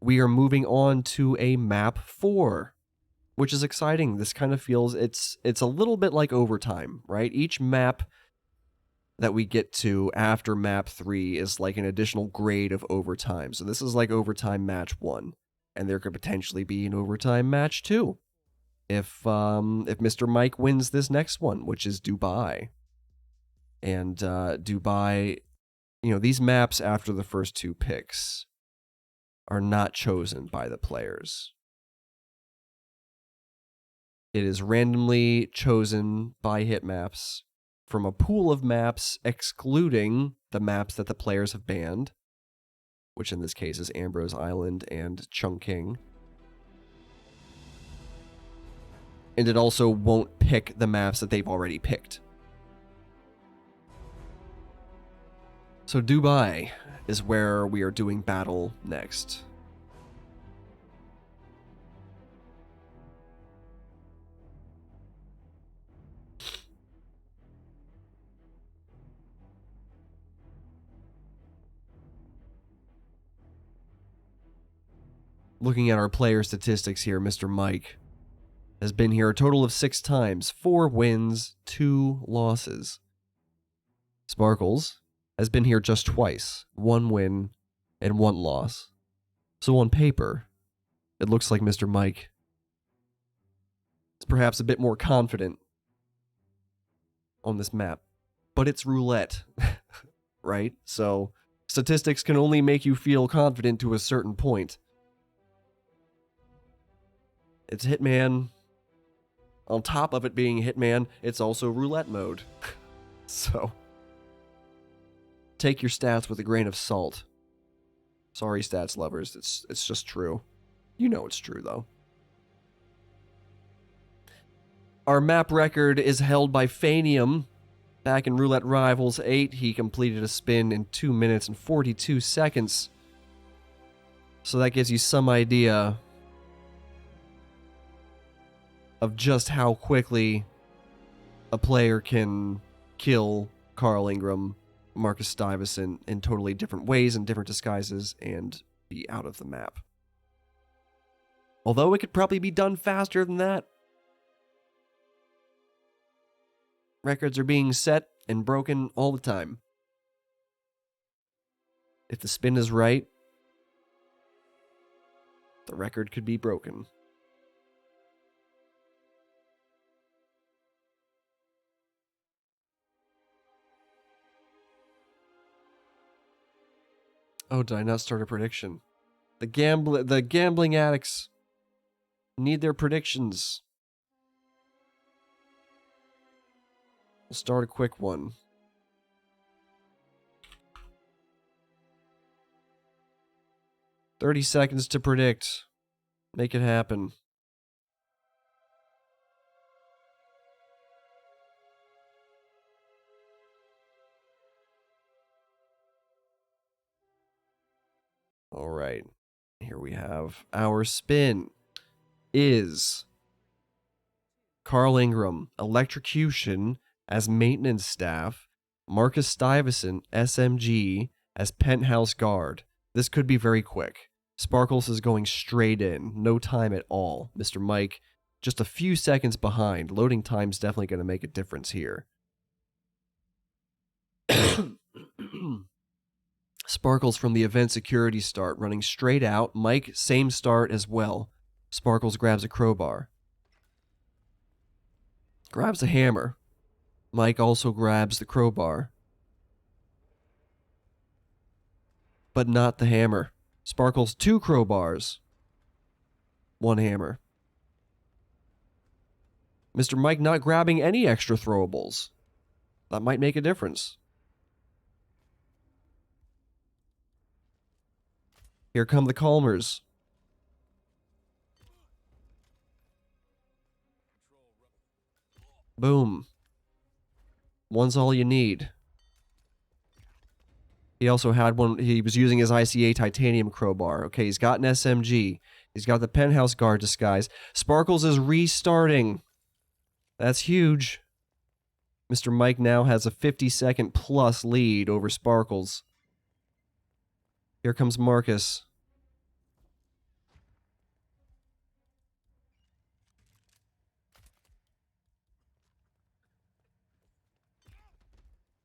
we are moving on to a map 4, which is exciting. This kind of feels, it's a little bit like overtime, right? Each map that we get to after map 3 is like an additional grade of overtime. So this is like overtime match 1, and there could potentially be an overtime match 2. if Mr. Mike wins this next one, which is Dubai. And Dubai, these maps after the first 2 picks are not chosen by the players. It is randomly chosen by hitmaps from a pool of maps excluding the maps that the players have banned, which in this case is Ambrose Island and Chungking. And it also won't pick the maps that they've already picked. So Dubai is where we are doing battle next. Looking at our player statistics here, Mr. Mike has been here a total of 6 times, 4 wins, 2 losses. Sparklxs has been here just twice, 1 win and 1 loss. So on paper, it looks like Mr. Mike is perhaps a bit more confident on this map. But it's roulette, right? So statistics can only make you feel confident to a certain point. It's Hitman. On top of it being Hitman, it's also roulette mode. So take your stats with a grain of salt. Sorry, stats lovers. It's just true. You know it's true, though. Our map record is held by Fanium. Back in Roulette Rivals 8, he completed a spin in 2 minutes and 42 seconds. So that gives you some idea of just how quickly a player can kill Carl Ingram, Marcus Stuyvesant in totally different ways and different disguises and be out of the map. Although it could probably be done faster than that. Records are being set and broken all the time. If the spin is right, the record could be broken. Oh, did I not start a prediction? The gambling addicts need their predictions. We'll start a quick one. "30 seconds to predict. Make it happen." All right. Here we have our spin is Carl Ingram, Electrocution as maintenance staff, Marcus Stuyvesant, SMG as penthouse guard. This could be very quick. Sparklxs is going straight in, no time at all. Mr. Mike, just a few seconds behind. Loading time's definitely going to make a difference here. Sparklxs from the event security start, running straight out. Mike, same start as well. Sparklxs grabs a crowbar. Grabs a hammer. Mike also grabs the crowbar. But not the hammer. Sparklxs 2 crowbars. 1 hammer. Mr. Mike not grabbing any extra throwables. That might make a difference. Here come the Calmers. Boom. One's all you need. He also had one. He was using his ICA titanium crowbar. Okay, he's got an SMG. He's got the penthouse guard disguise. Sparklxs is restarting. That's huge. Mr. Mike now has a 50-second plus lead over Sparklxs. Here comes Marcus.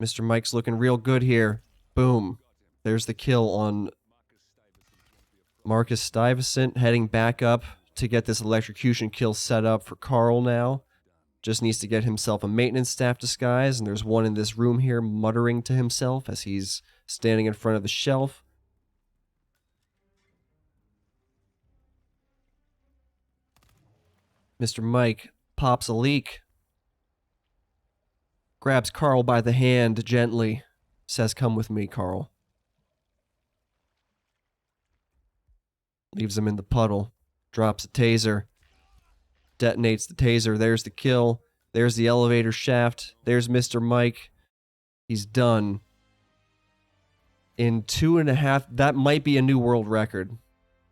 Mr. Mike's looking real good here. Boom. There's the kill on Marcus Stuyvesant, heading back up to get this electrocution kill set up for Carl now. Just needs to get himself a maintenance staff disguise, and there's one in this room here muttering to himself as he's standing in front of the shelf. MrMike pops a leak, grabs Carl by the hand gently, says, "Come with me, Carl." Leaves him in the puddle, drops a taser, detonates the taser. There's the kill. There's the elevator shaft. There's MrMike. He's done. In 2.5... That might be a new world record.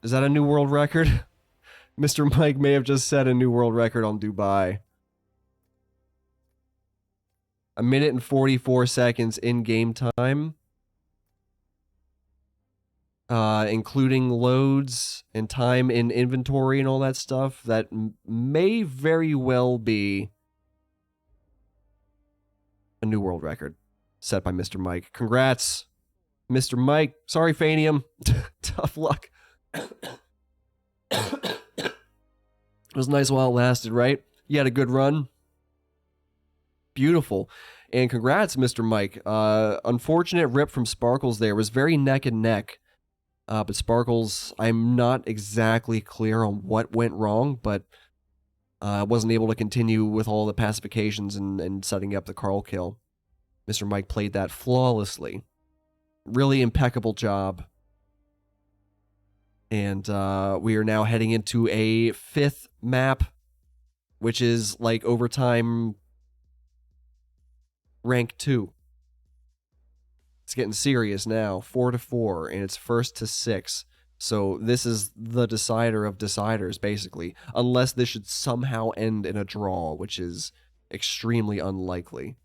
Is that a new world record? MrMike may have just set a new world record on Dubai. 1 minute and 44 seconds in game time. Including loads and time in inventory and all that stuff. That may very well be a new world record set by MrMike. Congrats, MrMike. Sorry, Fanium. Tough luck. It was nice while it lasted, right? You had a good run. Beautiful. And congrats, MrMike. Unfortunate rip from Sparklxs there. It was very neck and neck. But Sparklxs, I'm not exactly clear on what went wrong, but wasn't able to continue with all the pacifications and setting up the Carl kill. MrMike played that flawlessly. Really impeccable job. And we are now heading into a 5th map, which is like overtime rank 2. It's getting serious now, 4-4, and it's 1st to 6. So this is the decider of deciders, basically. Unless this should somehow end in a draw, which is extremely unlikely.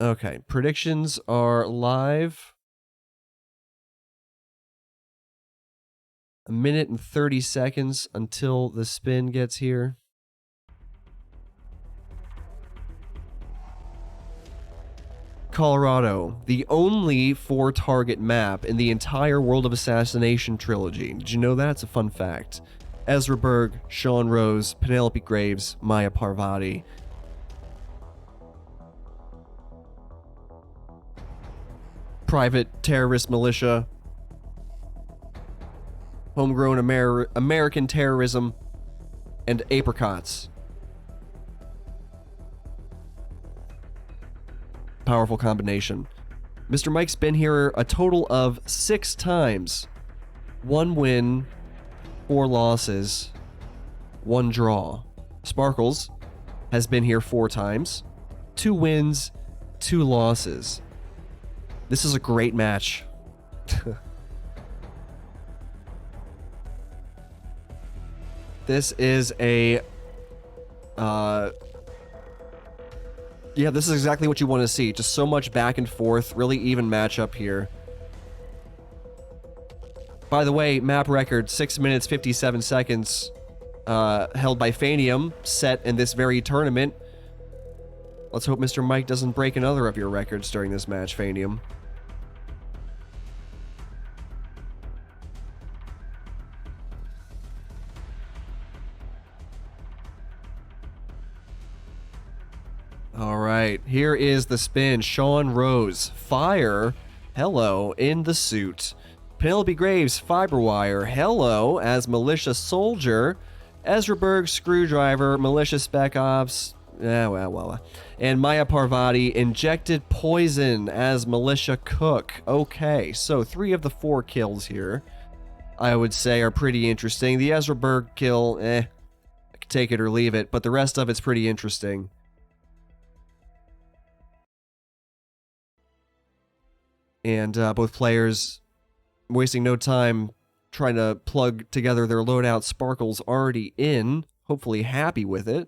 Okay, predictions are live. 1 minute and 30 seconds until the spin gets here. Colorado, the only 4-target map in the entire World of Assassination trilogy. Did you know that? It's a fun fact. Ezra Berg, Sean Rose, Penelope Graves, Maya Parvati. Private terrorist militia, homegrown American terrorism, and apricots. Powerful combination. MrMike's been here a total of 6 times. 1 win, 4 losses, 1 draw. Sparklxs has been here 4 times. 2 wins, 2 losses. This is a great match. This is a... yeah, this is exactly what you want to see. Just so much back and forth. Really even matchup here. By the way, map record, 6 minutes, 57 seconds, held by Fanium, set in this very tournament. Let's hope MrMike doesn't break another of your records during this match, Fanium. Alright, here is the spin. Sean Rose, fire, hello, in the suit. Penelope Graves, fiberwire, hello, as militia soldier. Ezra Berg, screwdriver, militia spec ops, and Maya Parvati, injected poison as militia cook. Okay, so 3 of the 4 kills here, I would say, are pretty interesting. The Ezra Berg kill, I could take it or leave it, but the rest of it's pretty interesting. And both players wasting no time trying to plug together their loadout. Sparklxs already in. hopefully happy with it.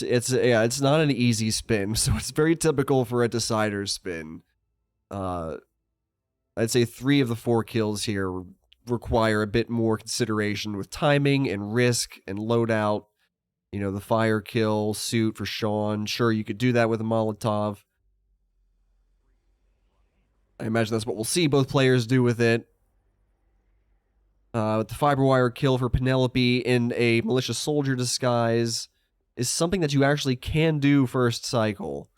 It's not an easy spin, so it's very typical for a decider spin. I'd say 3 of the 4 kills here require a bit more consideration with timing and risk and loadout. You know, the fire kill suit for Sean. Sure, you could do that with a Molotov. I imagine that's what we'll see both players do with it. The fiber wire kill for Penelope in a malicious soldier disguise is something that you actually can do first cycle.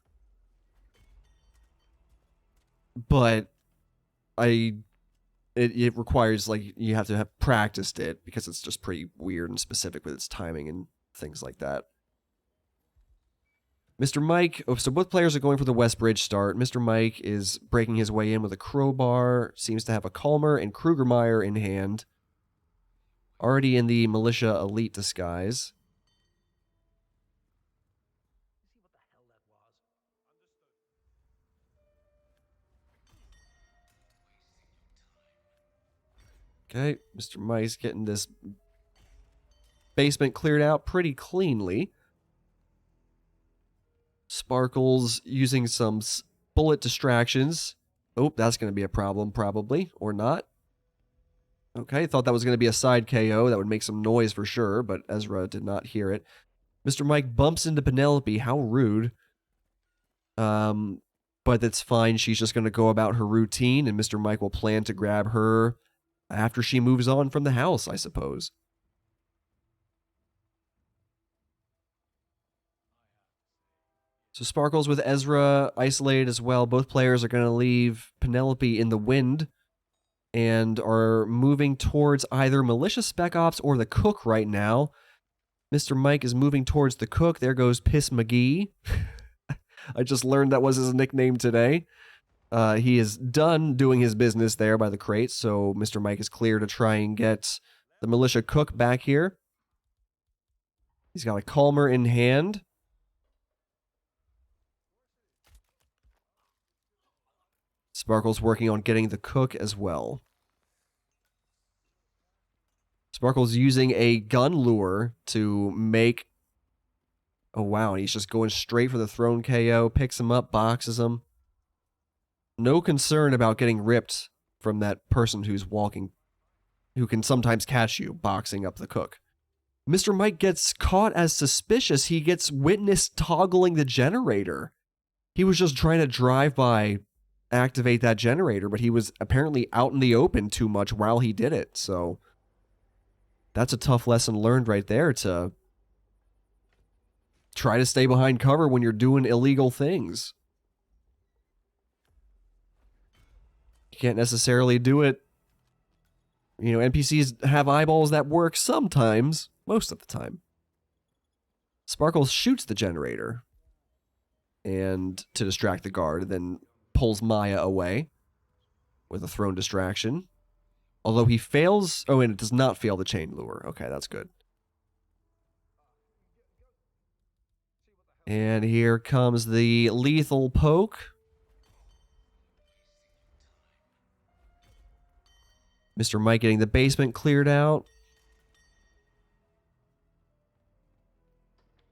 But it requires, like, you have to have practiced it because it's just pretty weird and specific with its timing and things like that. MrMike, so both players are going for the West Bridge start. MrMike is breaking his way in with a crowbar, seems to have a Calmer and Krugermeyer in hand. Already in the militia elite disguise. Okay, MrMike's getting this basement cleared out pretty cleanly. Sparklxs using some bullet distractions. Oh, that's going to be a problem, probably, or not. Okay, thought that was going to be a side KO. That would make some noise for sure, but Ezra did not hear it. MrMike bumps into Penelope. How rude. But that's fine. She's just going to go about her routine, and MrMike will plan to grab her after she moves on from the house, I suppose. So Sparklxs with Ezra isolated as well. Both players are going to leave Penelope in the wind and are moving towards either Militia Spec Ops or the Cook right now. MrMike is moving towards the Cook. There goes Piss McGee. I just learned that was his nickname today. He is done doing his business there by the crate, so MrMike is clear to try and get the Militia Cook back here. He's got a Calmer in hand. Sparklxs working on getting the Cook as well. Sparklxs using a gun lure to make... Oh, wow. He's just going straight for the thrown KO. Picks him up, boxes him. No concern about getting ripped from that person who's walking, who can sometimes catch you, boxing up the Cook. MrMike gets caught as suspicious. He gets witnessed toggling the generator. He was just trying to drive by, activate that generator, but he was apparently out in the open too much while he did it, so... That's a tough lesson learned right there, to try to stay behind cover when you're doing illegal things. You can't necessarily do it. You know, NPCs have eyeballs that work sometimes, most of the time. Sparklxs shoots the generator and to distract the guard, then pulls Maya away with a thrown distraction. Although he fails... Oh, and it does not fail the chain lure. Okay, that's good. And here comes the lethal poke. MrMike getting the basement cleared out.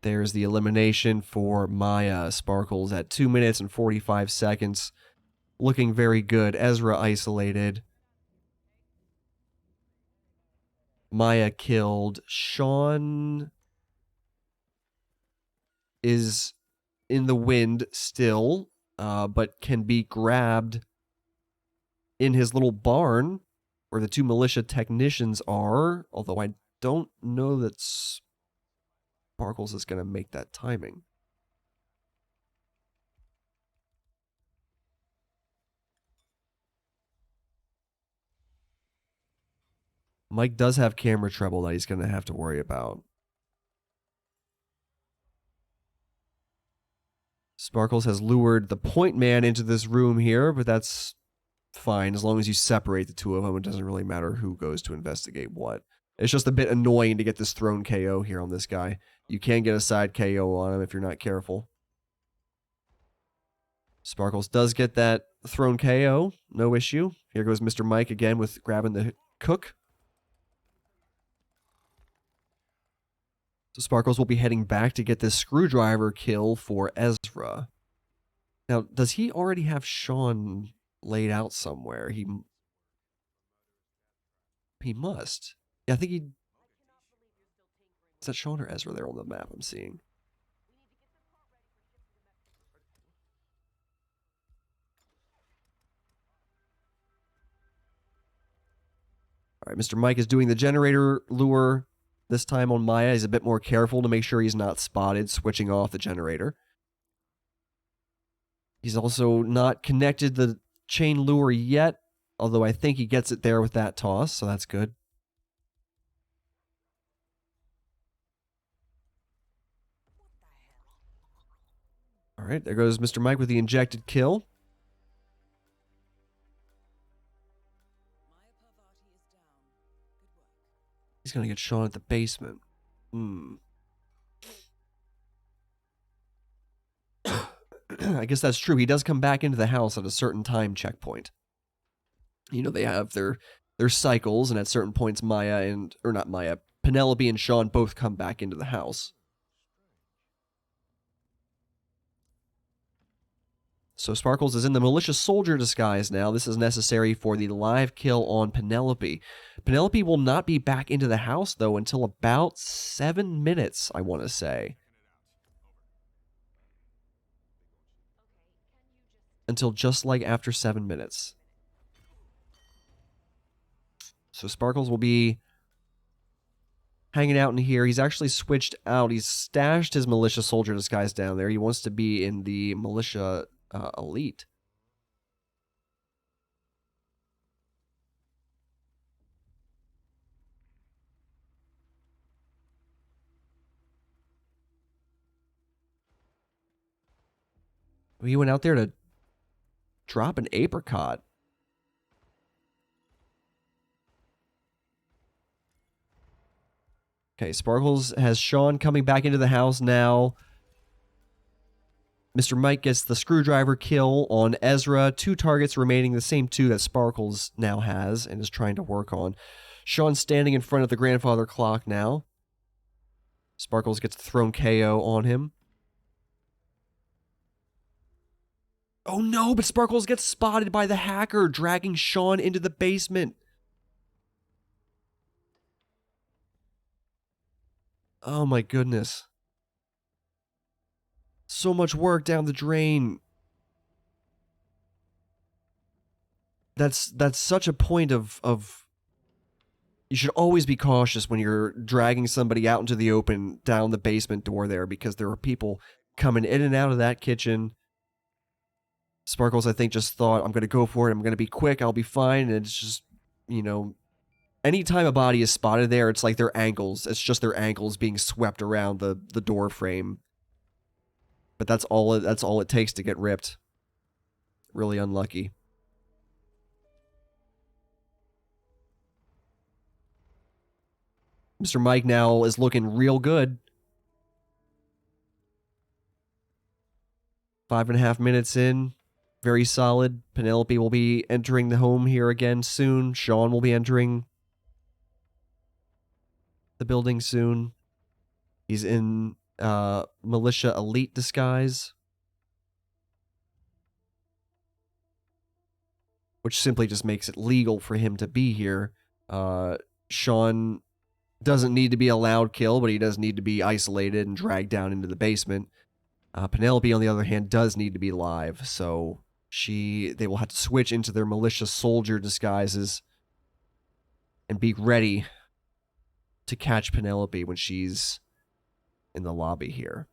There's the elimination for Maya. Sparklxs at 2 minutes and 45 seconds. Looking very good. Ezra isolated. Maya killed. Sean is in the wind still, but can be grabbed in his little barn where the 2 militia technicians are, although I don't know that Sparklxs is going to make that timing. Mike does have camera trouble that he's going to have to worry about. Sparklxs has lured the point man into this room here, but that's fine. As long as you separate the 2 of them, it doesn't really matter who goes to investigate what. It's just a bit annoying to get this thrown KO here on this guy. You can get a side KO on him if you're not careful. Sparklxs does get that thrown KO. No issue. Here goes Mr. Mike again with grabbing the cook. So Sparklxs will be heading back to get this screwdriver kill for Ezra. Now, does he already have Sean laid out somewhere? He must. Yeah, I think he... Is that Sean or Ezra there on the map I'm seeing? All right, Mr. Mike is doing the generator lure this time on Maya. He's a bit more careful to make sure he's not spotted switching off the generator. He's also not connected the chain lure yet, although I think he gets it there with that toss, so that's good. All right, there goes Mr. Mike with the injected kill. He's going to get Sean at the basement. I guess that's true. He does come back into the house at a certain time checkpoint. You know, they have their cycles, and at certain points, Penelope and Sean both come back into the house. So Sparklxs is in the malicious soldier disguise now. This is necessary for the live kill on Penelope. Penelope will not be back into the house, though, until about 7 minutes, I want to say. Until just like after 7 minutes. So Sparklxs will be hanging out in here. He's actually switched out. He's stashed his militia soldier disguise down there. He wants to be in the militia elite. He went out there to drop an apricot. Okay, Sparklxs has Sean coming back into the house now. Mr. Mike gets the screwdriver kill on Ezra. 2 targets remaining, the same 2 that Sparklxs now has and is trying to work on. Sean standing in front of the grandfather clock now. Sparklxs gets the thrown KO on him. Oh no, but Sparklxs gets spotted by the hacker, dragging Sean into the basement. Oh my goodness. So much work down the drain. That's such a point of you should always be cautious when you're dragging somebody out into the open down the basement door there, because there are people coming in and out of that kitchen. Sparklxs, I think, just thought, I'm going to go for it. I'm going to be quick. I'll be fine. And it's just, you know, anytime a body is spotted there, it's like their ankles. It's just their ankles being swept around the door frame. But that's all it takes to get ripped. Really unlucky. Mr. Mike now is looking real good. 5.5 minutes in. Very solid. Penelope will be entering the home here again soon. Sean will be entering the building soon. He's in militia elite disguise, which simply just makes it legal for him to be here. Sean doesn't need to be a loud kill, but he does need to be isolated and dragged down into the basement. Penelope, on the other hand, does need to be live, so they will have to switch into their militia soldier disguises and be ready to catch Penelope when she's in the lobby here.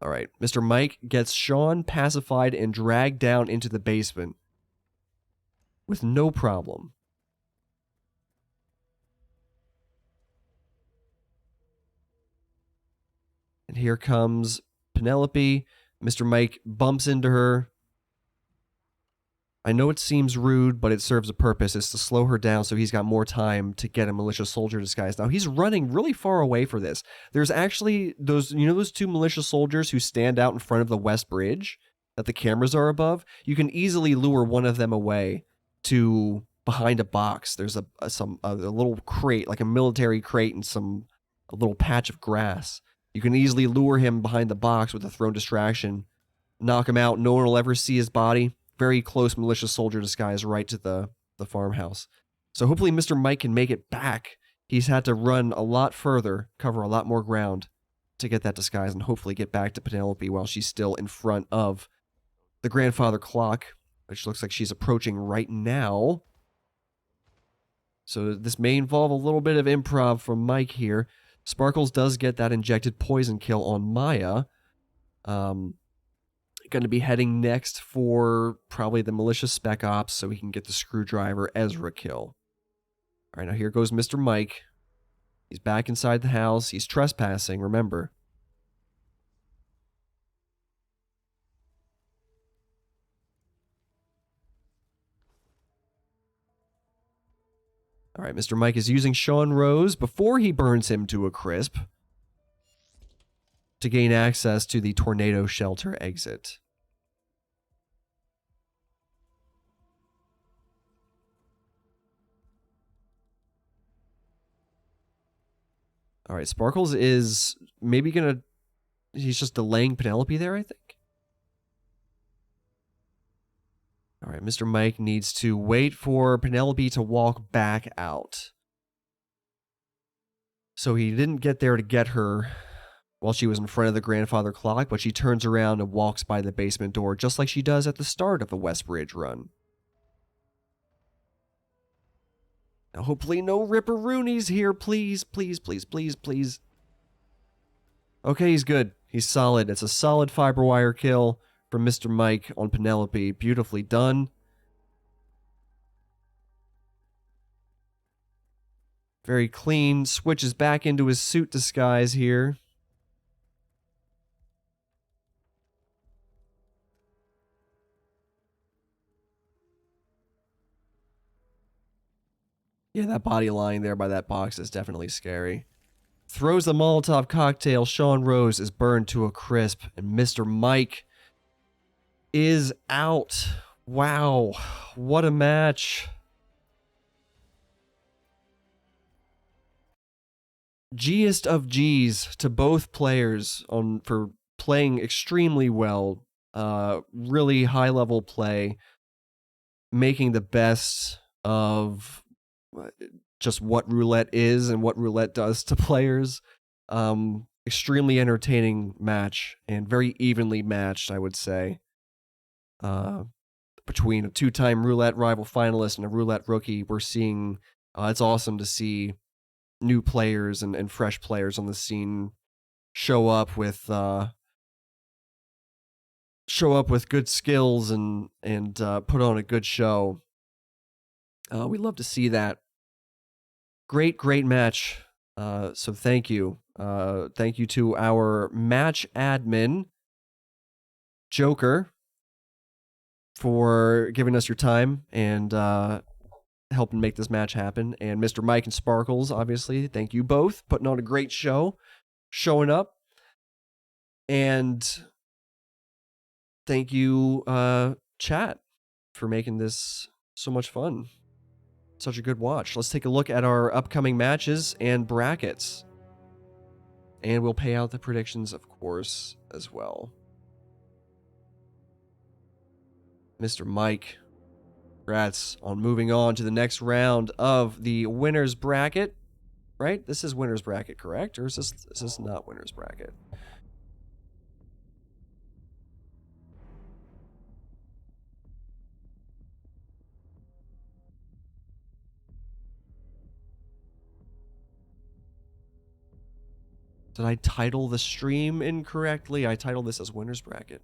All right, Mr. Mike gets Sean pacified and dragged down into the basement with no problem. And here comes Penelope. Mr. Mike bumps into her. I know it seems rude, but it serves a purpose. It's to slow her down so he's got more time to get a militia soldier disguise. Now, he's running really far away for this. There's actually those two militia soldiers who stand out in front of the West Bridge that the cameras are above? You can easily lure one of them away to behind a box. There's a little crate, like a military crate, and a little patch of grass. You can easily lure him behind the box with a thrown distraction, knock him out. No one will ever see his body. Very close militia soldier disguise right to the farmhouse. So hopefully MrMike can make it back. He's had to run a lot further, cover a lot more ground to get that disguise, and hopefully get back to Penelope while she's still in front of the grandfather clock, which looks like she's approaching right now. So this may involve a little bit of improv from Mike here. Sparklxs does get that injected poison kill on Maya. Going to be heading next for probably the malicious spec ops so he can get the screwdriver Ezra kill. All right, now here goes MrMike. He's back inside the house. He's trespassing, remember. All right, MrMike is using Sean Rose before he burns him to a crisp to gain access to the tornado shelter exit. All right, Sparklxs is maybe going to... He's just delaying Penelope there, I think. All right, MrMike needs to wait for Penelope to walk back out. So he didn't get there to get her while she was in front of the grandfather clock, but she turns around and walks by the basement door just like she does at the start of the West Bridge run. Now, hopefully no ripperoonies here, please, please, please, please, please. Okay, he's good. He's solid. It's a solid fiber wire kill from MrMike on Penelope. Beautifully done. Very clean. Switches back into his suit disguise here. Yeah, that body lying there by that box is definitely scary. Throws the Molotov cocktail. Sean Rose is burned to a crisp. And MrMike is out. Wow. What a match. G'est of G's to both players for playing extremely well. Really high-level play. Making the best of just what roulette is and what roulette does to players. Extremely entertaining match and very evenly matched, I would say. Between a two-time roulette rival finalist and a roulette rookie, we're seeing it's awesome to see new players and fresh players on the scene show up with good skills and put on a good show. We love to see that. Great match. So thank you. Thank you to our match admin, Joker, for giving us your time and helping make this match happen. And MrMike and Sparklxs, obviously, thank you both. Putting on a great show, showing up. And thank you, chat, for making this so much fun. Such a good watch. Let's take a look at our upcoming matches and brackets. And we'll pay out the predictions, of course, as well. MrMike, congrats on moving on to the next round of the winner's bracket. Right? This is winner's bracket, correct? Or is this not winner's bracket? Did I title the stream incorrectly? I titled this as winner's bracket.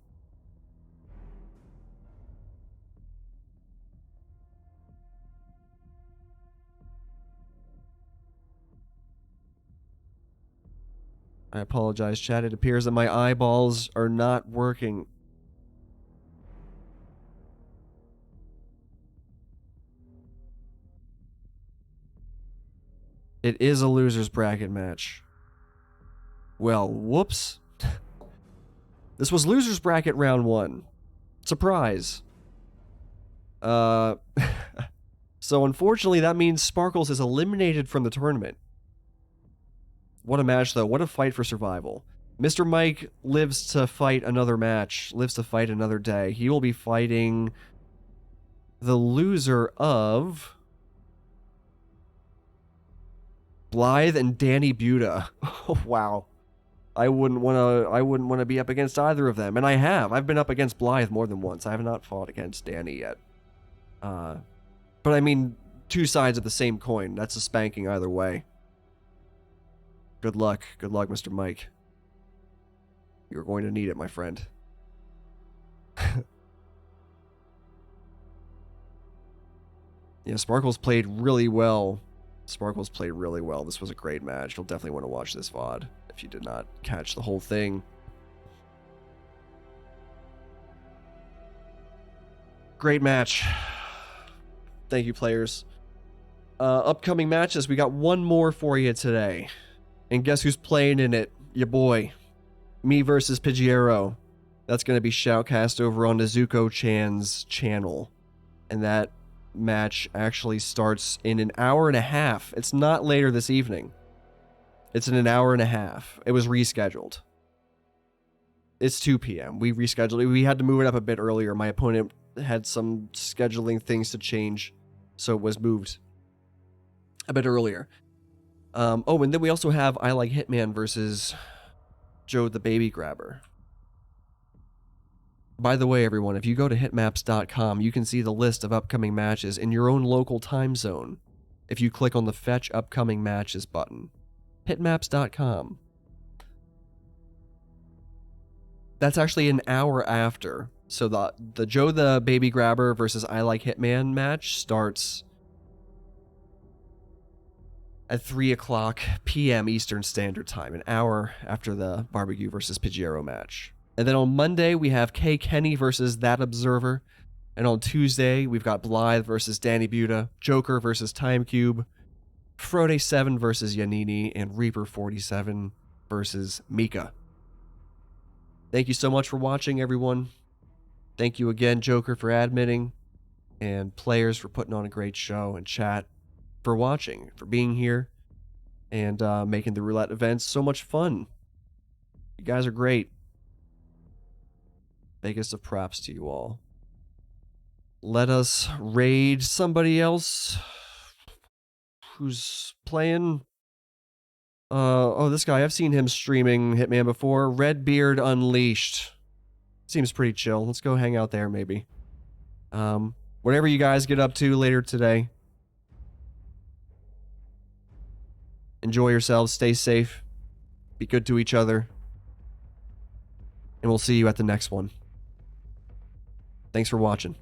I apologize, chat. It appears that my eyeballs are not working. It is a loser's bracket match. Well, whoops. This was loser's bracket round 1. Surprise. So unfortunately, that means Sparklxs is eliminated from the tournament. What a match, though. What a fight for survival. MrMike lives to fight another match, lives to fight another day. He will be fighting the loser of Blythe and Danny Buda. Oh, wow. I wouldn't want to be up against either of them. And I have. I've been up against Blythe more than once. I have not fought against Danny yet. But I mean, two sides of the same coin. That's a spanking either way. Good luck. Good luck, Mr. Mike. You're going to need it, my friend. Yeah, Sparklxs played really well. Sparklxs played really well. This was a great match. You'll definitely want to watch this VOD if you did not catch the whole thing. Great match. Thank you, players. Upcoming matches, we got one more for you today. And guess who's playing in it? Your boy. Me versus Pidgeotto. That's going to be shoutcast over on Nezuko-chan's channel. And that match actually starts in an hour and a half. It's not later this evening. It's in an hour and a half. It was rescheduled. It's 2 p.m. We rescheduled it. We had to move it up a bit earlier. My opponent had some scheduling things to change, so it was moved a bit earlier. Oh, and then we also have I Like Hitman versus Joe the Baby Grabber. By the way, everyone, if you go to hitmaps.com, you can see the list of upcoming matches in your own local time zone if you click on the Fetch Upcoming Matches button. Hitmaps.com. That's actually an hour after. So the Joe the Baby Grabber versus I Like Hitman match starts at 3 o'clock p.m. Eastern Standard Time, an hour after the Barbecue versus Pidgeotto match. And then on Monday, we have K. Kenny versus That Observer. And on Tuesday, we've got Blythe versus Danny Buda, Joker versus Timecube, Frode7 versus Yanini, and Reaper47 versus Mika. Thank you so much for watching, everyone. Thank you again, Joker, for admitting, and players for putting on a great show, and chat for watching, for being here, and making the roulette events so much fun. You guys are great. Biggest of props to you all. Let us raid somebody else who's playing. Oh, this guy. I've seen him streaming Hitman before. Redbeard Unleashed. Seems pretty chill. Let's go hang out there, maybe. Whatever you guys get up to later today. Enjoy yourselves. Stay safe. Be good to each other. And we'll see you at the next one. Thanks for watching.